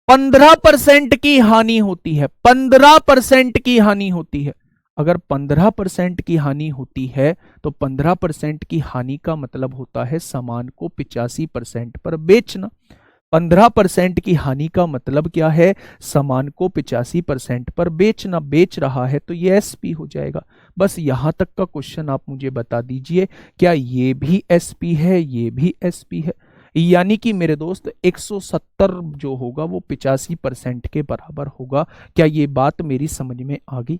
15% की हानि होती है, 15% की हानि होती है। अगर 15% की हानि होती है तो 15% की हानि का मतलब होता है सामान को 85% पर बेचना। 15% की हानि का मतलब क्या है, सामान को 85% पर बेचना, बेच रहा है तो ये एसपी हो जाएगा। बस यहां तक का क्वेश्चन आप मुझे बता दीजिए, क्या ये भी एसपी है, ये भी एसपी है, यानी कि मेरे दोस्त 170 जो होगा वो 85% के बराबर होगा। क्या ये बात मेरी समझ में आ गई?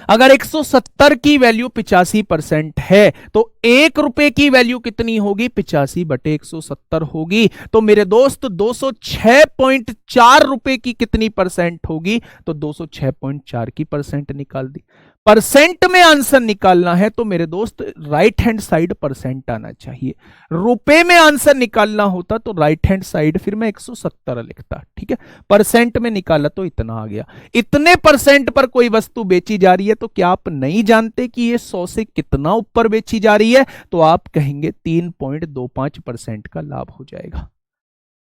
अगर 170 की वैल्यू 85% है तो 1 रुपए की वैल्यू कितनी होगी, 85/170 होगी। तो मेरे दोस्त 206.4 रुपए की कितनी परसेंट होगी, तो 206.4 की परसेंट निकाल दी। परसेंट में आंसर निकालना है तो मेरे दोस्त राइट हैंड साइड परसेंट आना चाहिए। रुपए में आंसर निकालना होता तो राइट हैंड साइड फिर मैं 170 लिखता। ठीक है, परसेंट में निकाला तो इतना आ गया। इतने परसेंट पर कोई वस्तु बेची जा रही है तो क्या आप नहीं जानते कि ये 100 से कितना ऊपर बेची जा रही है, तो आप कहेंगे 3.25% का लाभ हो जाएगा।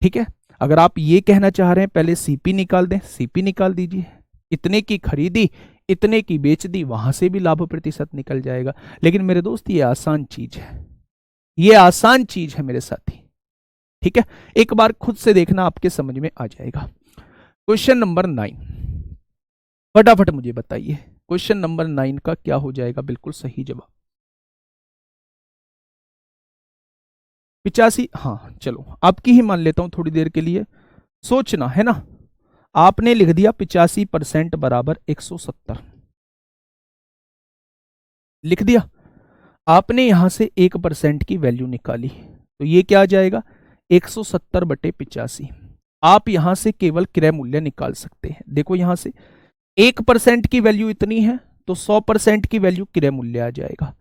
ठीक है, अगर आप ये कहना चाह रहे हैं पहले सीपी निकाल दें, सीपी निकाल दीजिए, इतने की खरीदी इतने की बेच दी, वहां से भी लाभ प्रतिशत निकल जाएगा। लेकिन मेरे दोस्त ये आसान चीज है, ये आसान चीज है मेरे साथी। ठीक है, एक बार खुद से देखना, आपके समझ में आ जाएगा। क्वेश्चन नंबर 9, फटाफट मुझे बताइए क्वेश्चन नंबर 9 का क्या हो जाएगा बिल्कुल सही जवाब। 85, हाँ चलो आपकी ही मान लेता हूं थोड़ी देर के लिए, सोचना है ना। आपने लिख दिया 85% बराबर 170, लिख दिया। आपने यहां से 1% की वैल्यू निकाली तो ये क्या आ जाएगा, 170/85। आप यहां से केवल क्रय मूल्य निकाल सकते हैं। देखो यहां से 1% की वैल्यू इतनी है तो 100% की वैल्यू क्रय मूल्य आ जाएगा।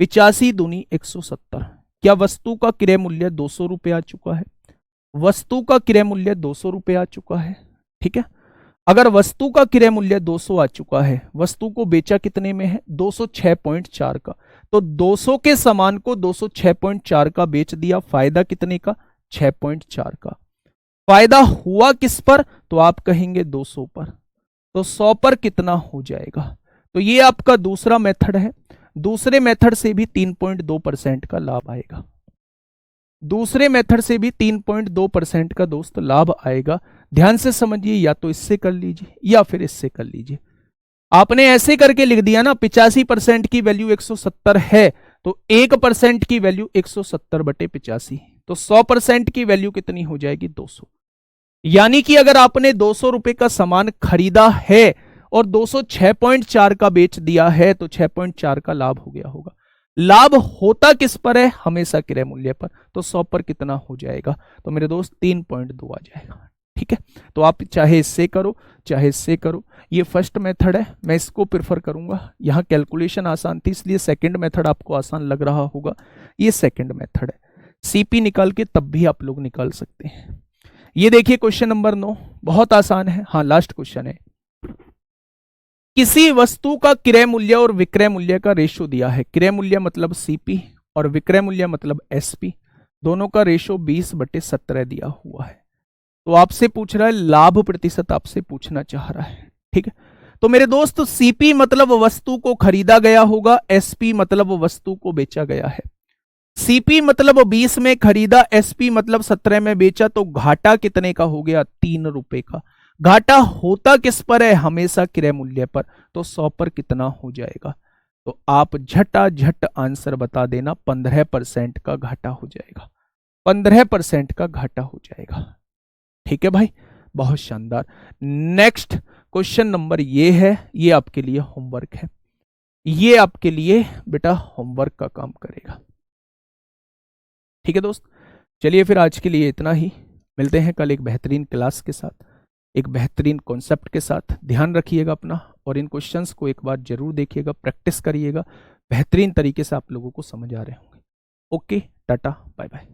85 दूनी 170। क्या वस्तु का क्रय मूल्य 200 रुपये आ चुका है, वस्तु का क्रय मूल्य 200 रुपये आ चुका है। ठीक है, अगर वस्तु का क्रय मूल्य 200 आ चुका है, वस्तु को बेचा कितने में है, 206.4 का, तो 200 के सामान को 206.4 का बेच दिया, फायदा कितने का, 6.4 का। फायदा हुआ किस पर, तो आप कहेंगे 200 पर, तो 100 पर कितना हो जाएगा। तो ये आपका दूसरा मेथड है। दूसरे मेथड से भी 3.2% का लाभ आएगा, दूसरे मेथड से भी 3.2% का दोस्त लाभ आएगा। ध्यान से समझिए, या तो इससे कर लीजिए या फिर इससे कर लीजिए। आपने ऐसे करके लिख दिया ना, 85% की वैल्यू 170 है तो 1% की वैल्यू 170/85, तो 100% की वैल्यू कितनी हो जाएगी, 200। यानी कि अगर आपने 200 रुपए का सामान खरीदा है और 206.4 का बेच दिया है तो 6.4 का लाभ हो गया होगा। लाभ होता किस पर है, हमेशा क्रय मूल्य पर, तो 100 पर कितना हो जाएगा, तो मेरे दोस्त 3.2 आ जाएगा। ठीक है, तो आप चाहे इससे करो चाहे इससे करो, ये फर्स्ट मेथड है, मैं इसको प्रेफर करूंगा। यहाँ कैलकुलेशन आसान थी इसलिए सेकंड मेथड आपको आसान लग रहा होगा, ये सेकंड मेथड है। सीपी निकाल के तब भी आप लोग निकाल सकते हैं। ये देखिए क्वेश्चन नंबर 9, बहुत आसान है। हाँ, लास्ट क्वेश्चन है। किसी वस्तु का क्रय मूल्य और विक्रय मूल्य का रेशो दिया है। क्रय मूल्य मतलब सीपी और विक्रय मूल्य मतलब एसपी, दोनों का रेशो 20/17 दिया हुआ है। तो आपसे पूछ रहा है लाभ प्रतिशत, आपसे पूछना चाह रहा है। ठीक है, तो मेरे दोस्त सीपी मतलब वस्तु को खरीदा गया होगा, एसपी मतलब वस्तु को बेचा गया है। सीपी मतलब 20 में खरीदा, एसपी मतलब 17 में बेचा, तो घाटा कितने का हो गया, 3 रुपए का। घाटा होता किस पर है, हमेशा क्रय मूल्य पर, तो 100 पर कितना हो जाएगा, तो आप झटाझट आंसर बता देना, 15% का घाटा हो जाएगा, 15% का घाटा हो जाएगा। ठीक है भाई, बहुत शानदार। नेक्स्ट क्वेश्चन नंबर ये है, ये आपके लिए होमवर्क है, ये आपके लिए बेटा होमवर्क का काम करेगा। ठीक है दोस्त, चलिए फिर आज के लिए इतना ही, मिलते हैं कल एक बेहतरीन क्लास के साथ, एक बेहतरीन कॉन्सेप्ट के साथ। ध्यान रखिएगा अपना, और इन क्वेश्चंस को एक बार जरूर देखिएगा, प्रैक्टिस करिएगा, बेहतरीन तरीके से आप लोगों को समझ आ रहे होंगे। Okay, tata, bye bye.